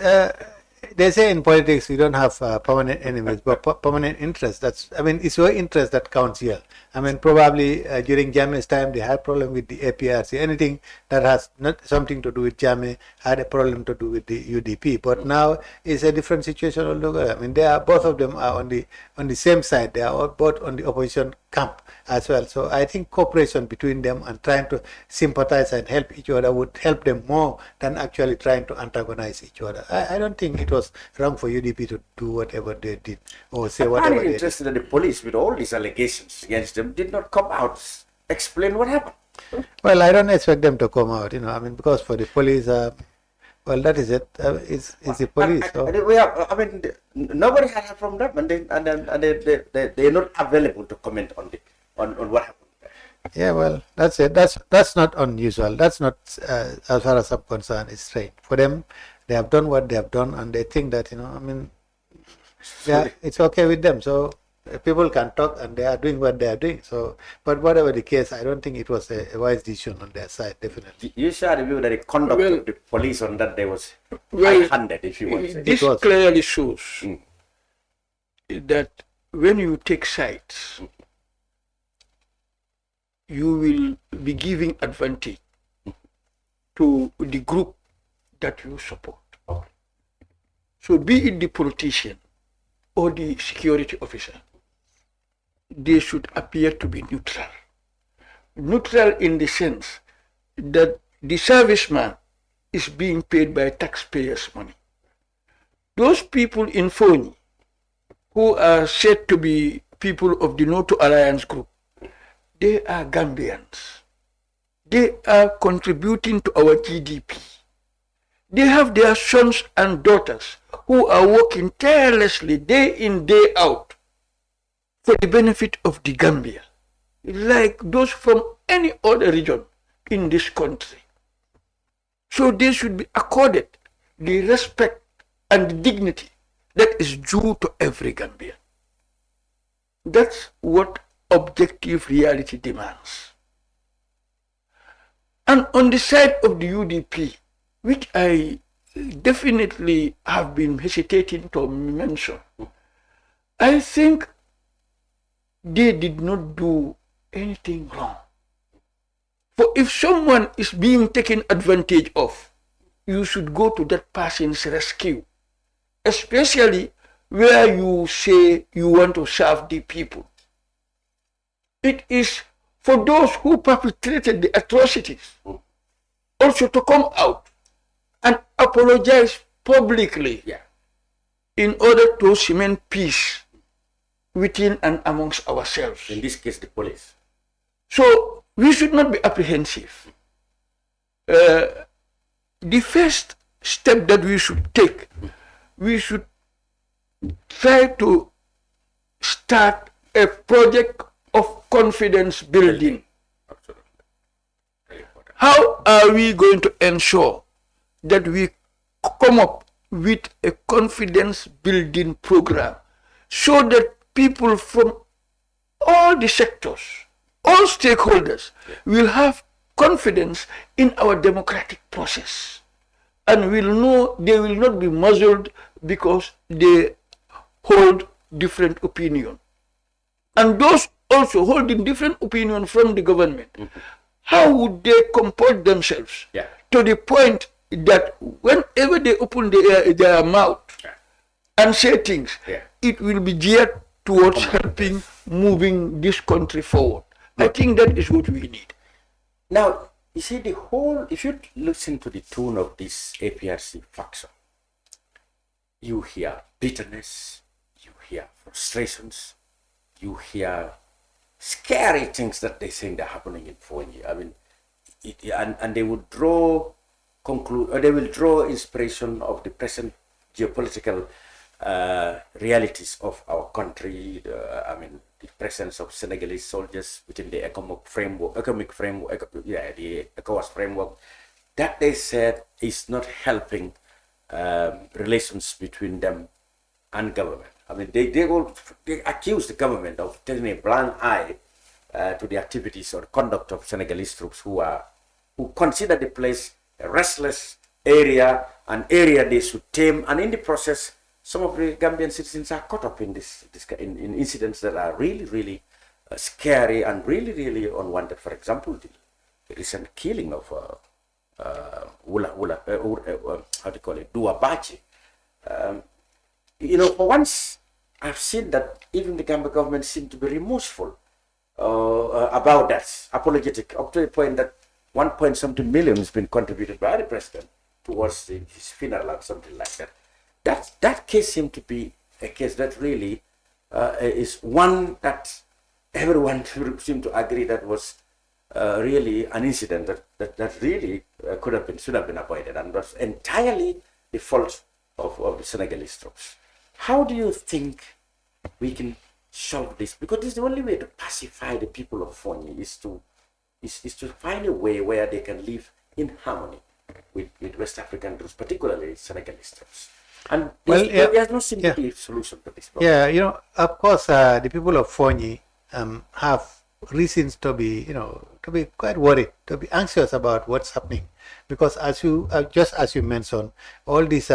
they say in politics you don't have permanent enemies, but permanent interest. It's your interest that counts here. I mean, probably during Jammeh's time they had problem with the APRC. Anything that has not something to do with Jammeh had a problem to do with the UDP. But now it's a different situation altogether. I mean, both of them are on the same side. They are both on the opposition camp as well. So I think cooperation between them and trying to sympathize and help each other would help them more than actually trying to antagonize each other. I don't think it was wrong for UDP to do whatever they did or say whatever they did. I'm interested that the police, with all these allegations against them, did not come out explain what happened. Well, I don't expect them to come out, because for the police, well, that is it. It's the police. Nobody had heard from them, and they're not available to comment on what happened. Yeah, well, that's it. That's not unusual. That's not, as far as I'm concerned, it's straight. For them, they have done what they have done, and they think that, it's okay with them. So people can talk, and they are doing what they are doing. So, but whatever the case, I don't think it was a wise decision on their side, definitely. You share the view that the conduct of the police on that day was high-handed, if you want to say. This clearly shows that when you take sides, you will be giving advantage to the group that you support. So be it the politician or the security officer, they should appear to be neutral. Neutral in the sense that the serviceman is being paid by taxpayers' money. Those people in Foni, who are said to be people of the No to Alliance group, they are Gambians. They are contributing to our GDP. They have their sons and daughters who are working tirelessly day in, day out for the benefit of the Gambia, like those from any other region in this country. So they should be accorded the respect and the dignity that is due to every Gambian. That's what objective reality demands. And on the side of the UDP, which I definitely have been hesitating to mention, I think they did not do anything wrong. For if someone is being taken advantage of, you should go to that person's rescue, especially where you say you want to serve the people. It is for those who perpetrated the atrocities also to come out and apologize publicly in order to cement peace within and amongst ourselves. In this case, the police. So we should not be apprehensive. The first step that we should take, we should try to start a project of confidence building. How are we going to ensure that we come up with a confidence building program so that people from all the sectors, all stakeholders will have confidence in our democratic process and will know they will not be muzzled because they hold different opinion. And those also holding different opinion from the government, how would they comport themselves to the point that whenever they open their mouth and say things, it will be geared towards helping moving this country forward. I think that is what we need. Now, you see, if you listen to the tone of this APRC faction, you hear bitterness, you hear frustrations, you hear scary things that they think are happening in Foni. I mean, and they would they will draw inspiration of the present geopolitical realities of our country. The presence of Senegalese soldiers within the economic framework, the ECOWAS framework, that they said is not helping relations between them and government. I mean, they accuse the government of taking a blind eye to the activities or conduct of Senegalese troops who consider the place a restless area, an area they should tame, and in the process, some of the Gambian citizens are caught up in in incidents that are really, really scary and really, really unwanted. For example, the recent killing of Duabachi. For once, I've seen that even the Gambia government seemed to be remorseful about that, apologetic, up to the point that 1.something million has been contributed by the president towards his funeral and something like that. That case seemed to be a case that really is one that everyone seemed to agree that was really an incident that really should have been avoided, and was entirely the fault of the Senegalese troops. How do you think we can solve this? Because this is the only way to pacify the people of Fonyi is to find a way where they can live in harmony with West African troops, particularly Senegalese troops. And there's no simple solution to this problem. Yeah, of course, the people of Fonyi have reasons to be quite worried, to be anxious about what's happening, because as you mentioned, all these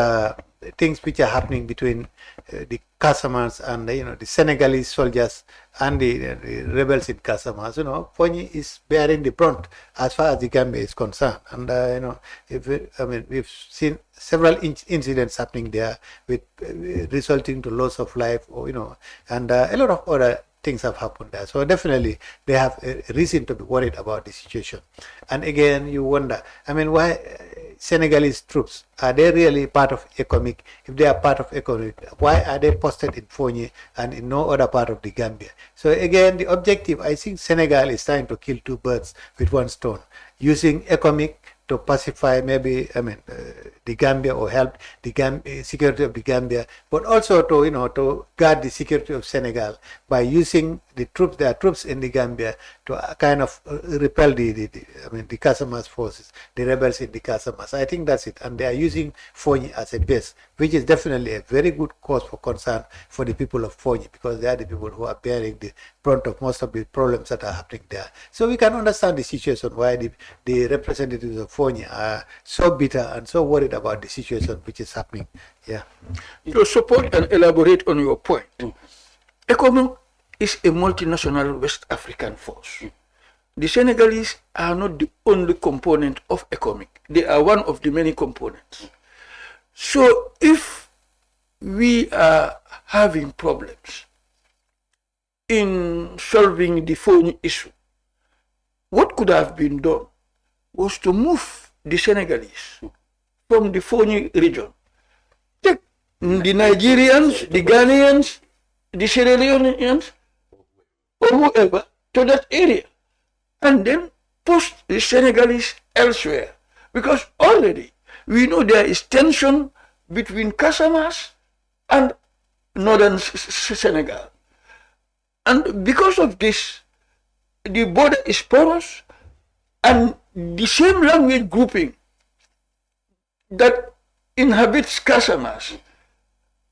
things which are happening between the Casamance and the Senegalese soldiers and the rebels in Casamance, Fonyi is bearing the brunt as far as the Gambia is concerned, and we've seen several incidents happening there with resulting to loss of life, and a lot of other things have happened there. So definitely they have a reason to be worried about the situation. And again, you wonder, why Senegalese troops, are they really part of ECOMIC? If they are part of ECOMIC, why are they posted in Fonyi and in no other part of the Gambia? So again, the objective, I think Senegal is trying to kill two birds with one stone, using ECOMIC to pacify maybe the Gambia, or help the security of the Gambia, but also to guard the security of Senegal by using their troops in the Gambia to kind of repel the Casamance forces, the rebels in the Casamance. I think that's it, and they are using Fonyi as a base, which is definitely a very good cause for concern for the people of Fonyi, because they are the people who are bearing the brunt of most of the problems that are happening there. So we can understand the situation why the representatives of Fonyi are so bitter and so worried about the situation which is happening. Yeah. To support and elaborate on your point, ECOMIC is a multinational West African force. The Senegalese are not the only component of ECOMIC. They are one of the many components. So if we are having problems in solving the Fonyi issue, what could have been done was to move the Senegalese from the Fonyi region. Take the Nigerians, the Ghanaians, the Sierra Leoneans, or whoever, to that area, and then post the Senegalese elsewhere. Because already we know there is tension between Casamance and northern Senegal. And because of this, the border is porous, and the same language grouping that inhabits Casamance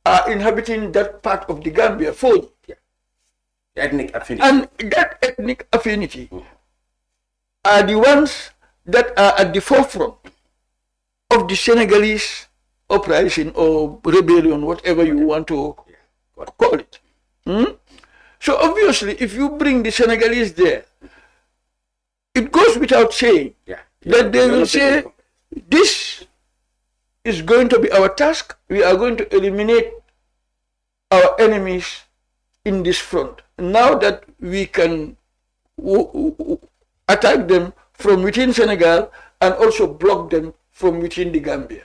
are inhabiting that part of the Gambia, Fonyi. Ethnic affinity. And that ethnic affinity are the ones that are at the forefront of the Senegalese uprising or rebellion, whatever you want to call it. So obviously, if you bring the Senegalese there, it goes without saying that they will say, this is going to be our task. We are going to eliminate our enemies in this front. Now that we can attack them from within Senegal and also block them from within the Gambia.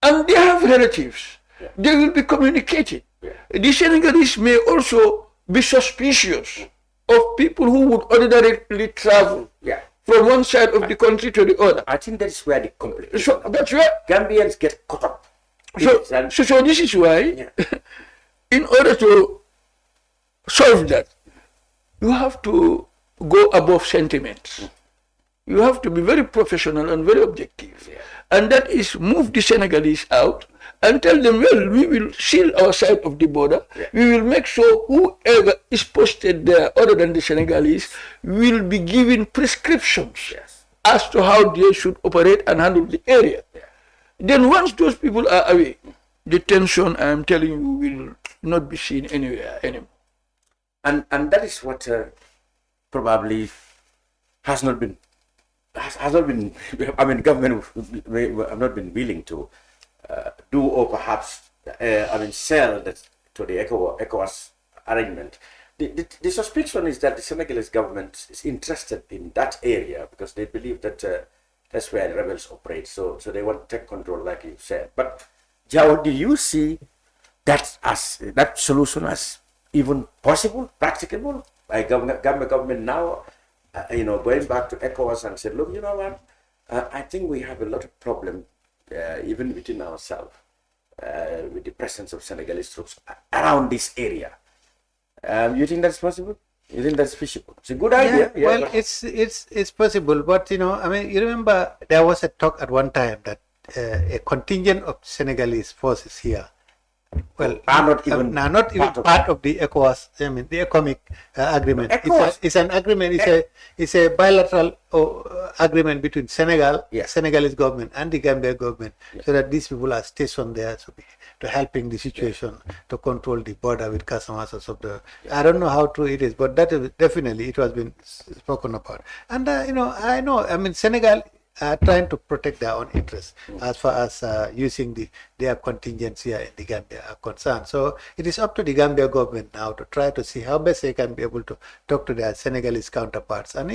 And they have relatives. They will be communicating. The Senegalese may also be suspicious of people who would ordinarily travel from one side of the country to the other. I think that's where the complication. So that's where Gambians get caught up. So this is why, in order to solve that, you have to go above sentiments. You have to be very professional and very objective. And that is move the Senegalese out and tell them, well, we will seal our side of the border. We will make sure whoever is posted there other than the Senegalese will be given prescriptions as to how they should operate and handle the area. Then once those people are away, the tension, I am telling you, will not be seen anywhere anymore. And that is what probably has not been, I mean, government have not been willing to do, or perhaps, sell that to the ECOWAS arrangement. The suspicion is that the Senegalese government is interested in that area because they believe that that's where the rebels operate. So they want to take control, like you said. But Jawo, do you see that solution as even possible, practicable? By government now, going back to ECOWAS and said, look, you know what? I think we have a lot of problem, even within ourselves, with the presence of Senegalese troops around this area. You think that's possible? You think that's feasible? It's a good idea. Yeah, well, it's possible, but you remember there was a talk at one time that a contingent of Senegalese forces here, well, are not even part of the ECOWAS. The economic agreement. It's an agreement. It's a bilateral agreement between Senegalese government and the Gambia government, so that these people are stationed there to helping the situation to control the border with Casamance. I don't know how true it is, but that is definitely it has been spoken about. And I know. Senegal are trying to protect their own interests as far as using their contingents here in the Gambia are concerned. So it is up to the Gambia government now to try to see how best they can be able to talk to their Senegalese counterparts and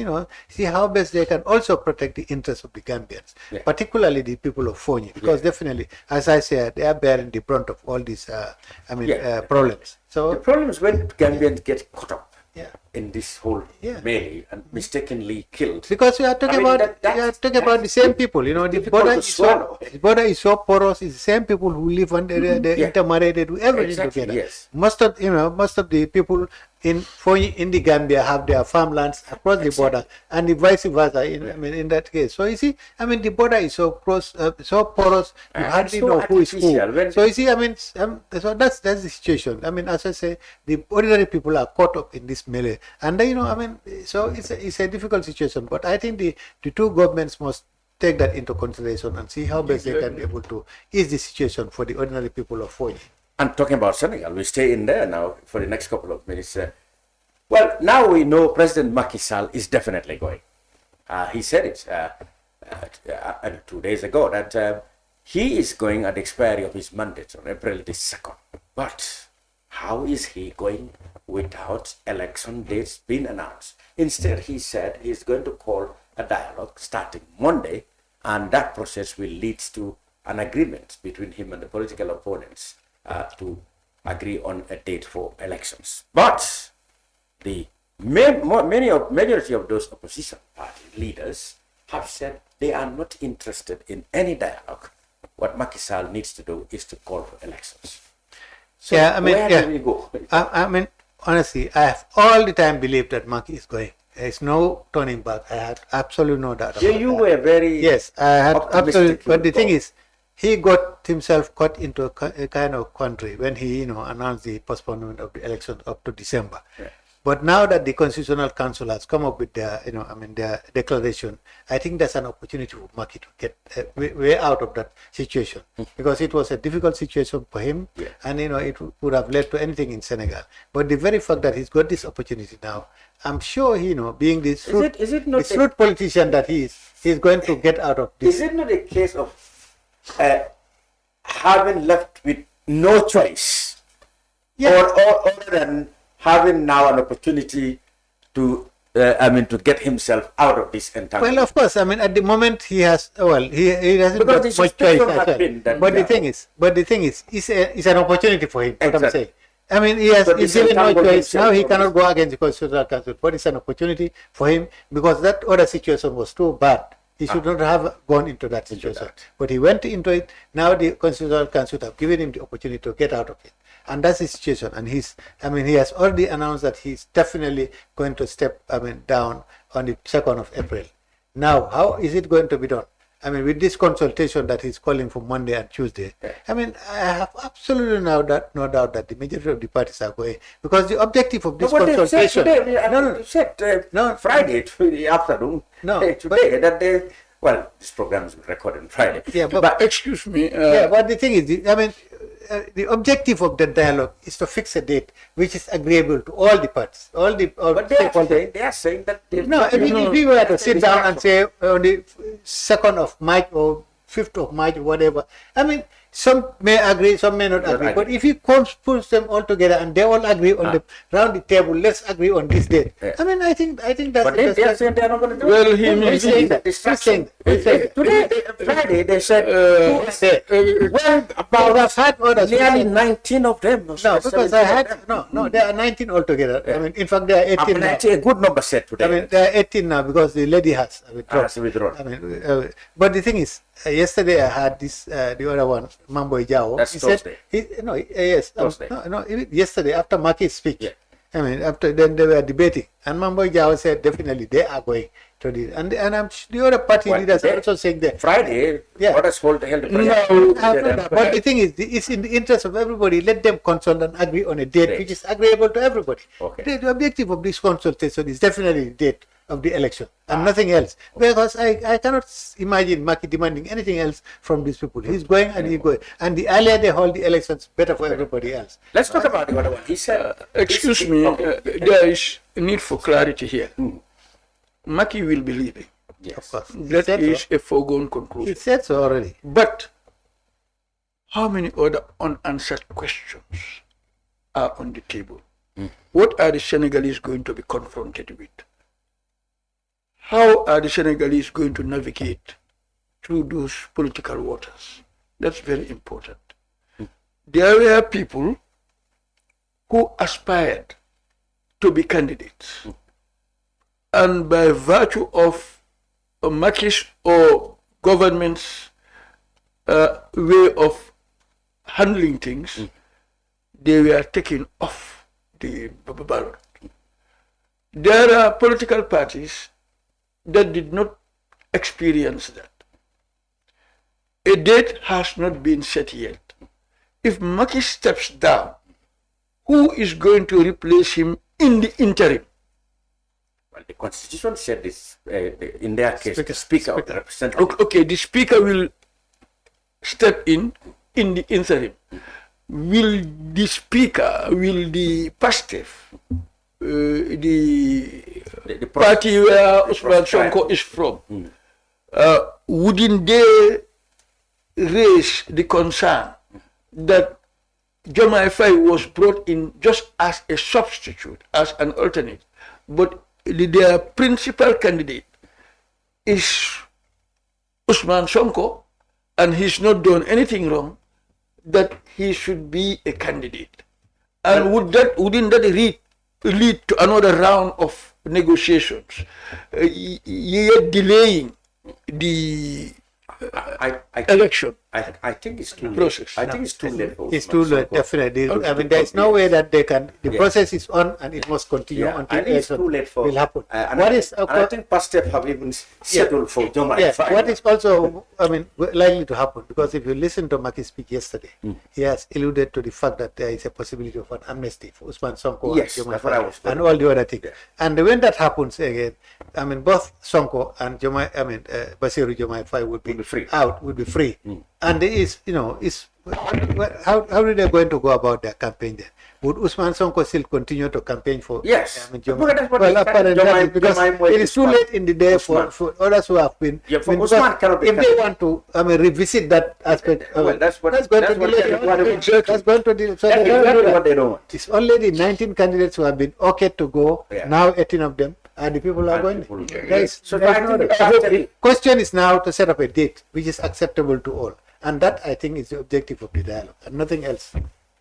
see how best they can also protect the interests of the Gambians, particularly the people of Fonyi, because definitely, as I said, they are bearing the brunt of all these problems. So the problem is when Gambians get caught up in this whole melee and mistakenly killed. Because we are talking about the same people. The border is so porous. It's the same people who live on the intermarried, they do everything together. Yes. Most of the people in the Gambia have their farmlands across the border, and the vice versa. In that case, so you see, the border is so porous, you hardly know who is who. So you see, so that's the situation. As I say, the ordinary people are caught up in this melee, and so it's a difficult situation. But I think the two governments must take that into consideration and see how best they can be able to ease the situation for the ordinary people of Fonyi. And talking about Senegal, we stay in there now for the next couple of minutes. Well, now we know President Macky Sall is definitely going. He said it 2 days ago that he is going at the expiry of his mandate on April the 2nd. But how is he going without election dates being announced? Instead, he said he's going to call a dialogue starting Monday, and that process will lead to an agreement between him and the political opponents to agree on a date for elections. But the majority of those opposition party leaders have said they are not interested in any dialogue. What Macky Sall needs to do is to call for elections. So where do we go? Honestly, I have all the time believed that Macky is going. There is no turning back. I had absolutely no doubt about you were very yes, I had absolutely. But the thing is, he got himself caught into a kind of country when he, announced the postponement of the election up to December. Yeah. But now that the Constitutional Council has come up with their, their declaration, I think that's an opportunity for Macky to get way out of that situation, because it was a difficult situation for him, and it would have led to anything in Senegal. But the very fact that he's got this opportunity now, I'm sure being this shrewd politician that he is, he's going to get out of this. Is it not a case of having left with no choice, or other than having now an opportunity to get himself out of this entanglement? Well, of course, at the moment he has, he hasn't got much choice. But the thing is, it's an opportunity for him. What I'm saying. He's given no choice. Now he cannot go against the Constitutional Council, but it's an opportunity for him, because that other situation was too bad. He should not have gone into that situation. But he went into it. Now the Constitutional Council have given him the opportunity to get out of it. And that's the situation. And he has already announced that he's definitely going to step down on the 2nd of April. Now, how is it going to be done? I mean, with this consultation that he's calling for Monday and Tuesday, I mean, I have absolutely no doubt that the majority of the parties are going, because the objective of this consultation. Friday afternoon. Today that they. Well, this program is recorded on Friday. Yeah, but excuse me. But the thing is, the objective of the dialogue is to fix a date which is agreeable to all the parties, but they are saying that. If we were to sit down and say on the 2nd of March or 5th of March or whatever, I mean, some may agree, some may not agree. But if you push them all together and they all agree on round the table, let's agree on this date. I mean, I think that's. But they are saying they are not going to do well, it. Today, Friday, they said. I've had others. Nearly 19 of them. No, because I had there are 19 altogether. I mean, in fact, there are 18 now. A good number set today. I mean, there are 18 now because the lady has withdrawn. I mean, but the thing is, yesterday I had this the other one, Mambo Jawo. That's Thursday. Yesterday after Maki's speech. Yeah. I mean, after then they were debating, and Mambo Jawo said definitely they are going to this, and I'm the other party leaders are also saying that Friday. What is held? But the thing is, it's in the interest of everybody. Let them consult and agree on a date which is agreeable to everybody. Okay. The objective of this consultation is definitely the date of the election and nothing else, because I cannot imagine Maki demanding anything else from these people. He's going and he's going, and the earlier they hold the elections, better for everybody else. Let's talk about the other one. He said, excuse me, there is a need for clarity here. Maki will be leaving. Yes, of course. That is a foregone conclusion. It said so already. But how many other unanswered questions are on the table? What are the Senegalese going to be confronted with? How are the Senegalese going to navigate through those political waters? That's very important. There were people who aspired to be candidates. And by virtue of Maki's or government's way of handling things, they were taken off the ballot. There are political parties that did not experience that. A date has not been set yet. If Maki steps down, who is going to replace him in the interim? Well, the Constitution said this, in their case, the Speaker of the Representative. Okay, the Speaker will step in the interim. Will the Speaker, will the PASTEF, the party where Usman Sonko is from, wouldn't they raise the concern that Jomai Faye was brought in just as a substitute, as an alternate, but their principal candidate is Usman Sonko, and he's not done anything wrong, that he should be a candidate? And wouldn't that lead to another round of negotiations, yet delaying the election? I think it's too process. late. I think it's too late. It's too late, definitely. I mean, there is no way that they can. The process is on, and it must continue until election will happen. I think PASTEF have even scheduled for Jomai. What is also, I mean, likely to happen, because if you listen to Maki speak yesterday, he has alluded to the fact that there is a possibility of an amnesty for Usman Sonko and all the other things. And when that happens again, I mean, both Sonko and Basiru Jomai Faye would be free. Would be free. And there is, how are they going to go about their campaign then? Would Usman Sonko still continue to campaign for? Yes. Apparently, because it is too late in the day for others who have been. Yeah, for Usman cannot be. If they want to, revisit that aspect, that's going to delay. That's going to delay. So exactly what they don't want. It's only the 19 candidates who have been okay to go. Yeah. Now 18 of them. And the people are going. The question is now to set up a date which is acceptable to all, and that I think is the objective of the dialogue, and nothing else.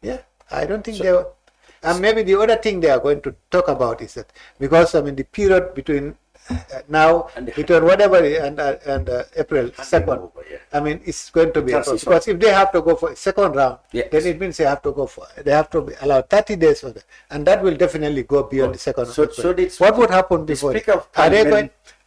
Yeah, I don't think they. And maybe the other thing they are going to talk about is that, because the period between now between whatever and April 2nd, it's going to be because if they have to go for a second round, then it means they have to be allowed 30 days for that, and that will definitely go beyond the second. So what would happen before?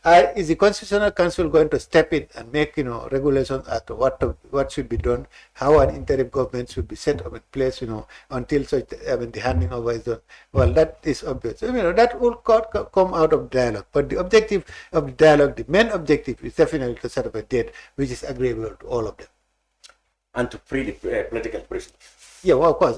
Are is the Constitutional Council going to step in and make regulations as to what should be done, how an interim government should be set up in place, until such the handing over is done? Well, that is obvious. That will come out of dialogue. But the objective of the dialogue, the main objective, is definitely to set up a date which is agreeable to all of them. And to free the political prisoners. Yeah, well, of course.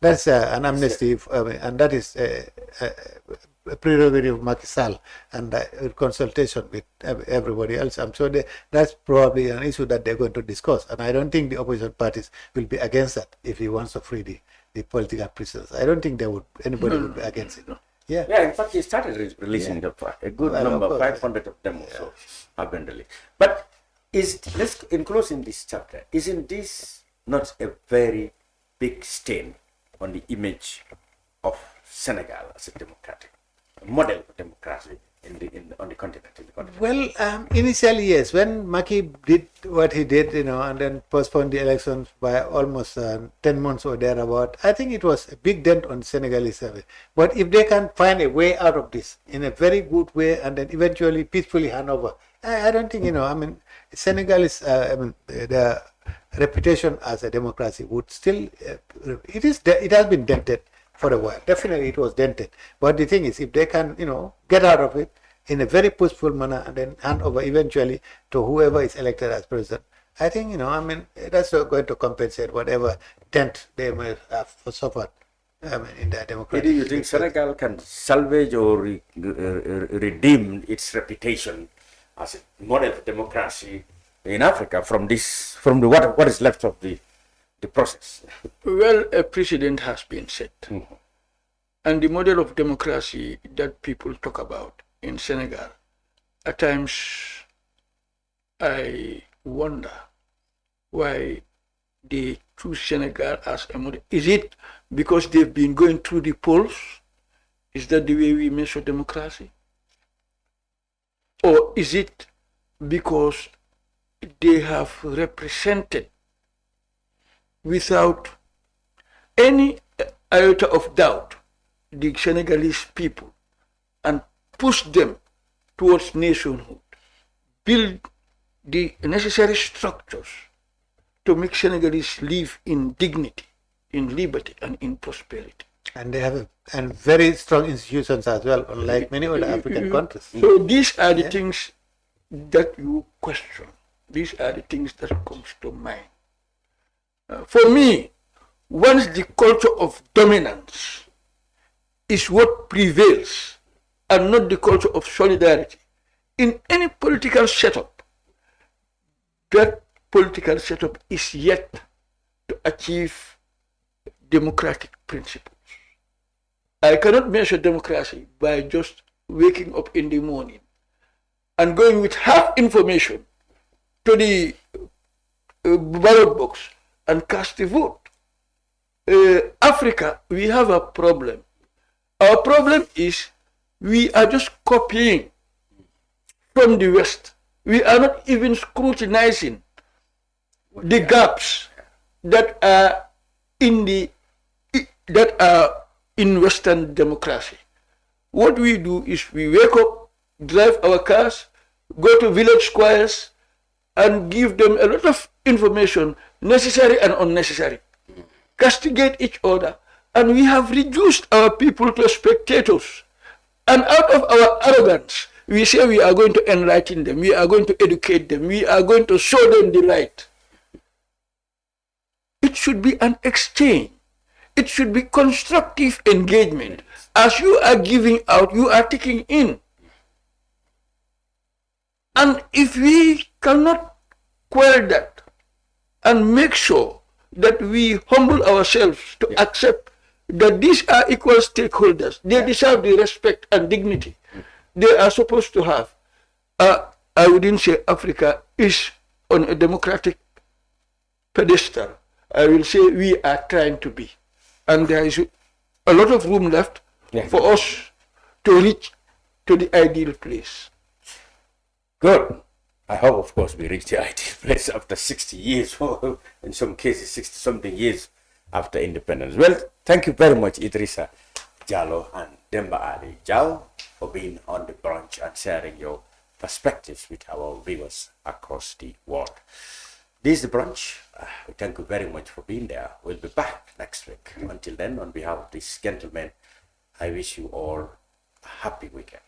That's an amnesty, and that is a prerogative of Macky Sall, and consultation with everybody else. I'm sure that's probably an issue that they're going to discuss, and I don't think the opposition parties will be against that if he wants to free the political prisoners. I don't think anybody would be against it. Yeah. In fact, he started releasing a good number, 500 of them also have been released. But let's include in this chapter, isn't this not a very big stain on the image of Senegal as a democratic model of democracy on the continent? Well, initially, yes. When Macky did what he did, and then postponed the elections by almost 10 months or thereabout, I think it was a big dent on Senegalese survey. But if they can find a way out of this in a very good way and then eventually peacefully hand over, I don't think, Senegal is, their reputation as a democracy would still, it has been dented for a while. Definitely it was dented. But the thing is, if they can, get out of it in a very peaceful manner and then hand over eventually to whoever is elected as president, I think, that's not going to compensate whatever dent they may have suffered in their democracy. Do you think Senegal can salvage or redeem its reputation as a model of democracy in Africa from what is left of the process? Well, a precedent has been set. Mm-hmm. And the model of democracy that people talk about in Senegal, at times I wonder why they choose Senegal as a model. Is it because they've been going through the polls? Is that the way we measure democracy? Or is it because they have represented without any iota of doubt the Senegalese people and push them towards nationhood, build the necessary structures to make Senegalese live in dignity, in liberty, and in prosperity? And they have very strong institutions as well, unlike many other African countries. So these are the things that you question. These are the things that comes to mind. For me, once the culture of dominance is what prevails and not the culture of solidarity in any political setup, that political setup is yet to achieve democratic principles. I cannot measure democracy by just waking up in the morning and going with half information to the ballot box and cast a vote. Africa, we have a problem. Our problem is we are just copying from the West. We are not even scrutinizing the gaps that are in Western democracy. What we do is we wake up, drive our cars, go to village squares, and give them a lot of information, necessary and unnecessary, castigate each other, and we have reduced our people to spectators. And out of our arrogance, we say we are going to enlighten them, we are going to educate them, we are going to show them the light. It should be an exchange. It should be constructive engagement. As you are giving out, you are taking in. And if we cannot quell that and make sure that we humble ourselves to accept that these are equal stakeholders, they deserve the respect and dignity they are supposed to have. I wouldn't say Africa is on a democratic pedestal. I will say we are trying to be. And there is a lot of room left for us to reach to the ideal place. Good. I hope, of course, we reach the ideal place after 60 years, or in some cases, 60-something years after independence. Well, thank you very much, Idrissa, Jawo, and Demba Jawo for being on the brunch and sharing your perspectives with our viewers across the world. This is the brunch. We thank you very much for being there. We'll be back next week. Until then, on behalf of these gentlemen, I wish you all a happy weekend.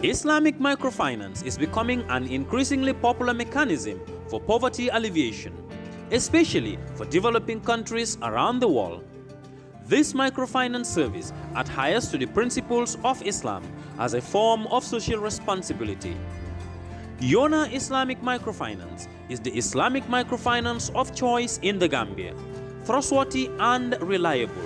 Islamic microfinance is becoming an increasingly popular mechanism for poverty alleviation, especially for developing countries around the world. This microfinance service adheres to the principles of Islam as a form of social responsibility. Yona Islamic Microfinance is the Islamic microfinance of choice in the Gambia, trustworthy and reliable.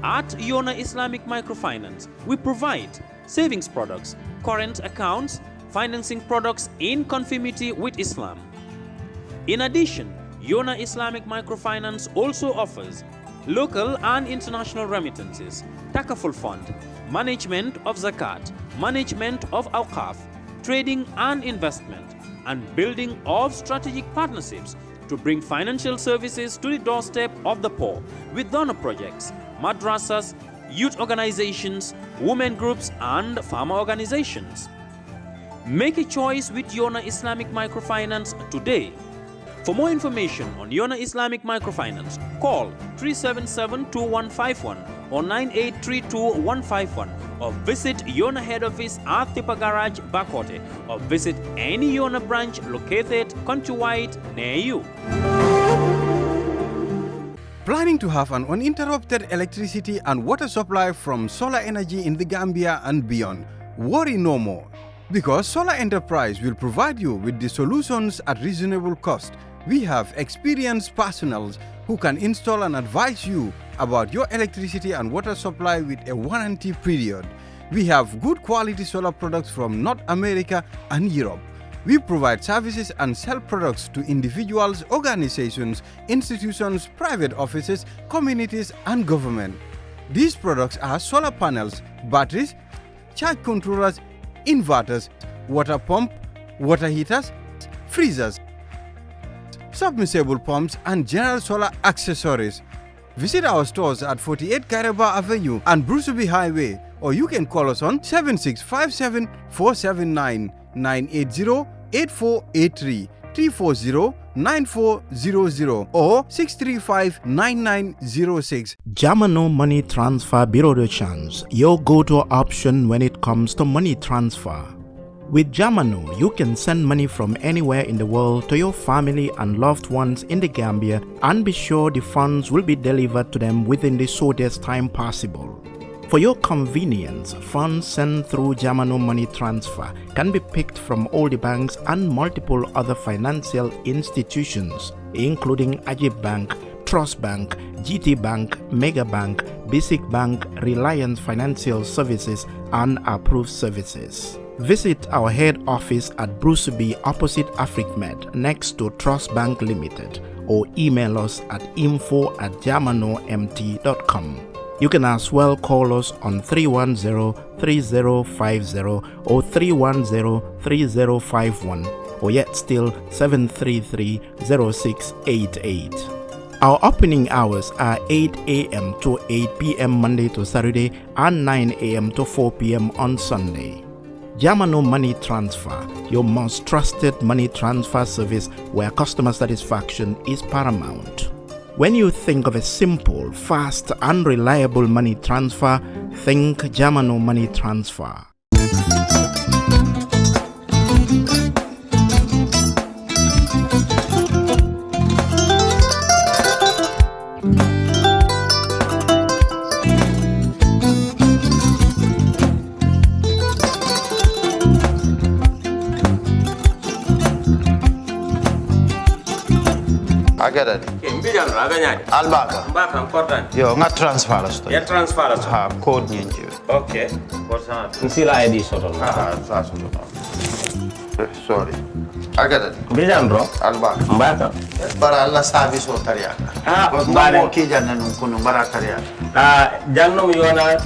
At Yona Islamic Microfinance, we provide savings products, current accounts, financing products in conformity with Islam. In addition, Yona Islamic Microfinance also offers local and international remittances, takaful fund, management of zakat, management of awqaf, trading and investment, and building of strategic partnerships to bring financial services to the doorstep of the poor with donor projects, madrasas, youth organizations, women groups, and farmer organizations. Make a choice with Yona Islamic Microfinance today. For more information on Yona Islamic Microfinance, call 377-2151 or 9832-151 or visit Yona head office at Tipa Garage, Bakote, or visit any Yona branch located countrywide near you. Planning to have an uninterrupted electricity and water supply from solar energy in the Gambia and beyond? Worry no more, because Solar Enterprise will provide you with the solutions at reasonable cost. We have experienced personnel who can install and advise you about your electricity and water supply with a warranty period. We have good quality solar products from North America and Europe. We provide services and sell products to individuals, organizations, institutions, private offices, communities, and government. These products are solar panels, batteries, charge controllers, inverters, water pump, water heaters, freezers, submersible pumps, and general solar accessories. Visit our stores at 48 Karaba Avenue and Brusubi Highway, or you can call us on 7657 479 980-8483, 340-9400 or 635-9906. Jamano Money Transfer Bureau de Change, your go-to option when it comes to money transfer. With Jamano, you can send money from anywhere in the world to your family and loved ones in the Gambia and be sure the funds will be delivered to them within the shortest time possible. For your convenience, funds sent through Jamano Money Transfer can be picked from all the banks and multiple other financial institutions, including Ajib Bank, Trust Bank, GT Bank, Mega Bank, Basic Bank, Reliance Financial Services, and Approved Services. Visit our head office at Brusubi opposite AfricMed next to Trust Bank Limited, or email us at info@jamanomt.com. You can as well call us on 310-3050 or 310-3051 or yet still 733-0688. Our opening hours are 8 a.m. to 8 p.m. Monday to Saturday and 9 a.m. to 4 p.m. on Sunday. Jamano Money Transfer, your most trusted money transfer service where customer satisfaction is paramount. When you think of a simple, fast, and reliable money transfer, think Jamano Money Transfer. agada mbijan raganyadi albaka mbaka important yo nga transfer la sto ya transfer la ha code nyinji okay nsila id soto ha sa so sorry agada mbijan bro albaka mbaka bara alla service o tariya mbale ki janna nun kunu bara tariya jannom yona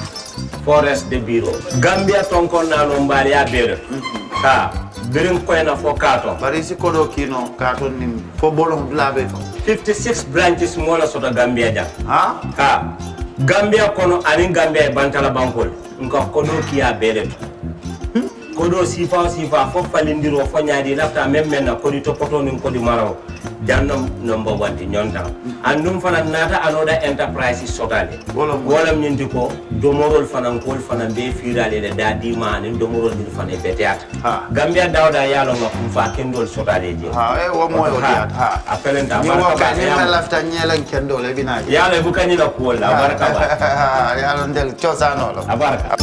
forest de bureau gambia tonkon nano mbali ya bere birin koyna fo kato bari si kodo kino kato ni fo bolon blabe 56 branches mola soto gambia jam ha gambia kono anin gambia bantala bankol nka kodo kiya bere kodo sifa fo falindiro fo nyaadi lafta memmen na kodi topoto nin kodi maraw jannom number 1 ti nyonta andum fana nata anoda enterprise sotale wolam nyindi ko domorol fana kol fana be firale de dadi manin domorol dir fana beteata gambia dawda yalo ngam fa kendol sotale je wo mo yo diat apelenta baraka ni na lafta nyelan kendol e bina yalo bu kanina ko la baraka ba yalo ndel ciosano lo baraka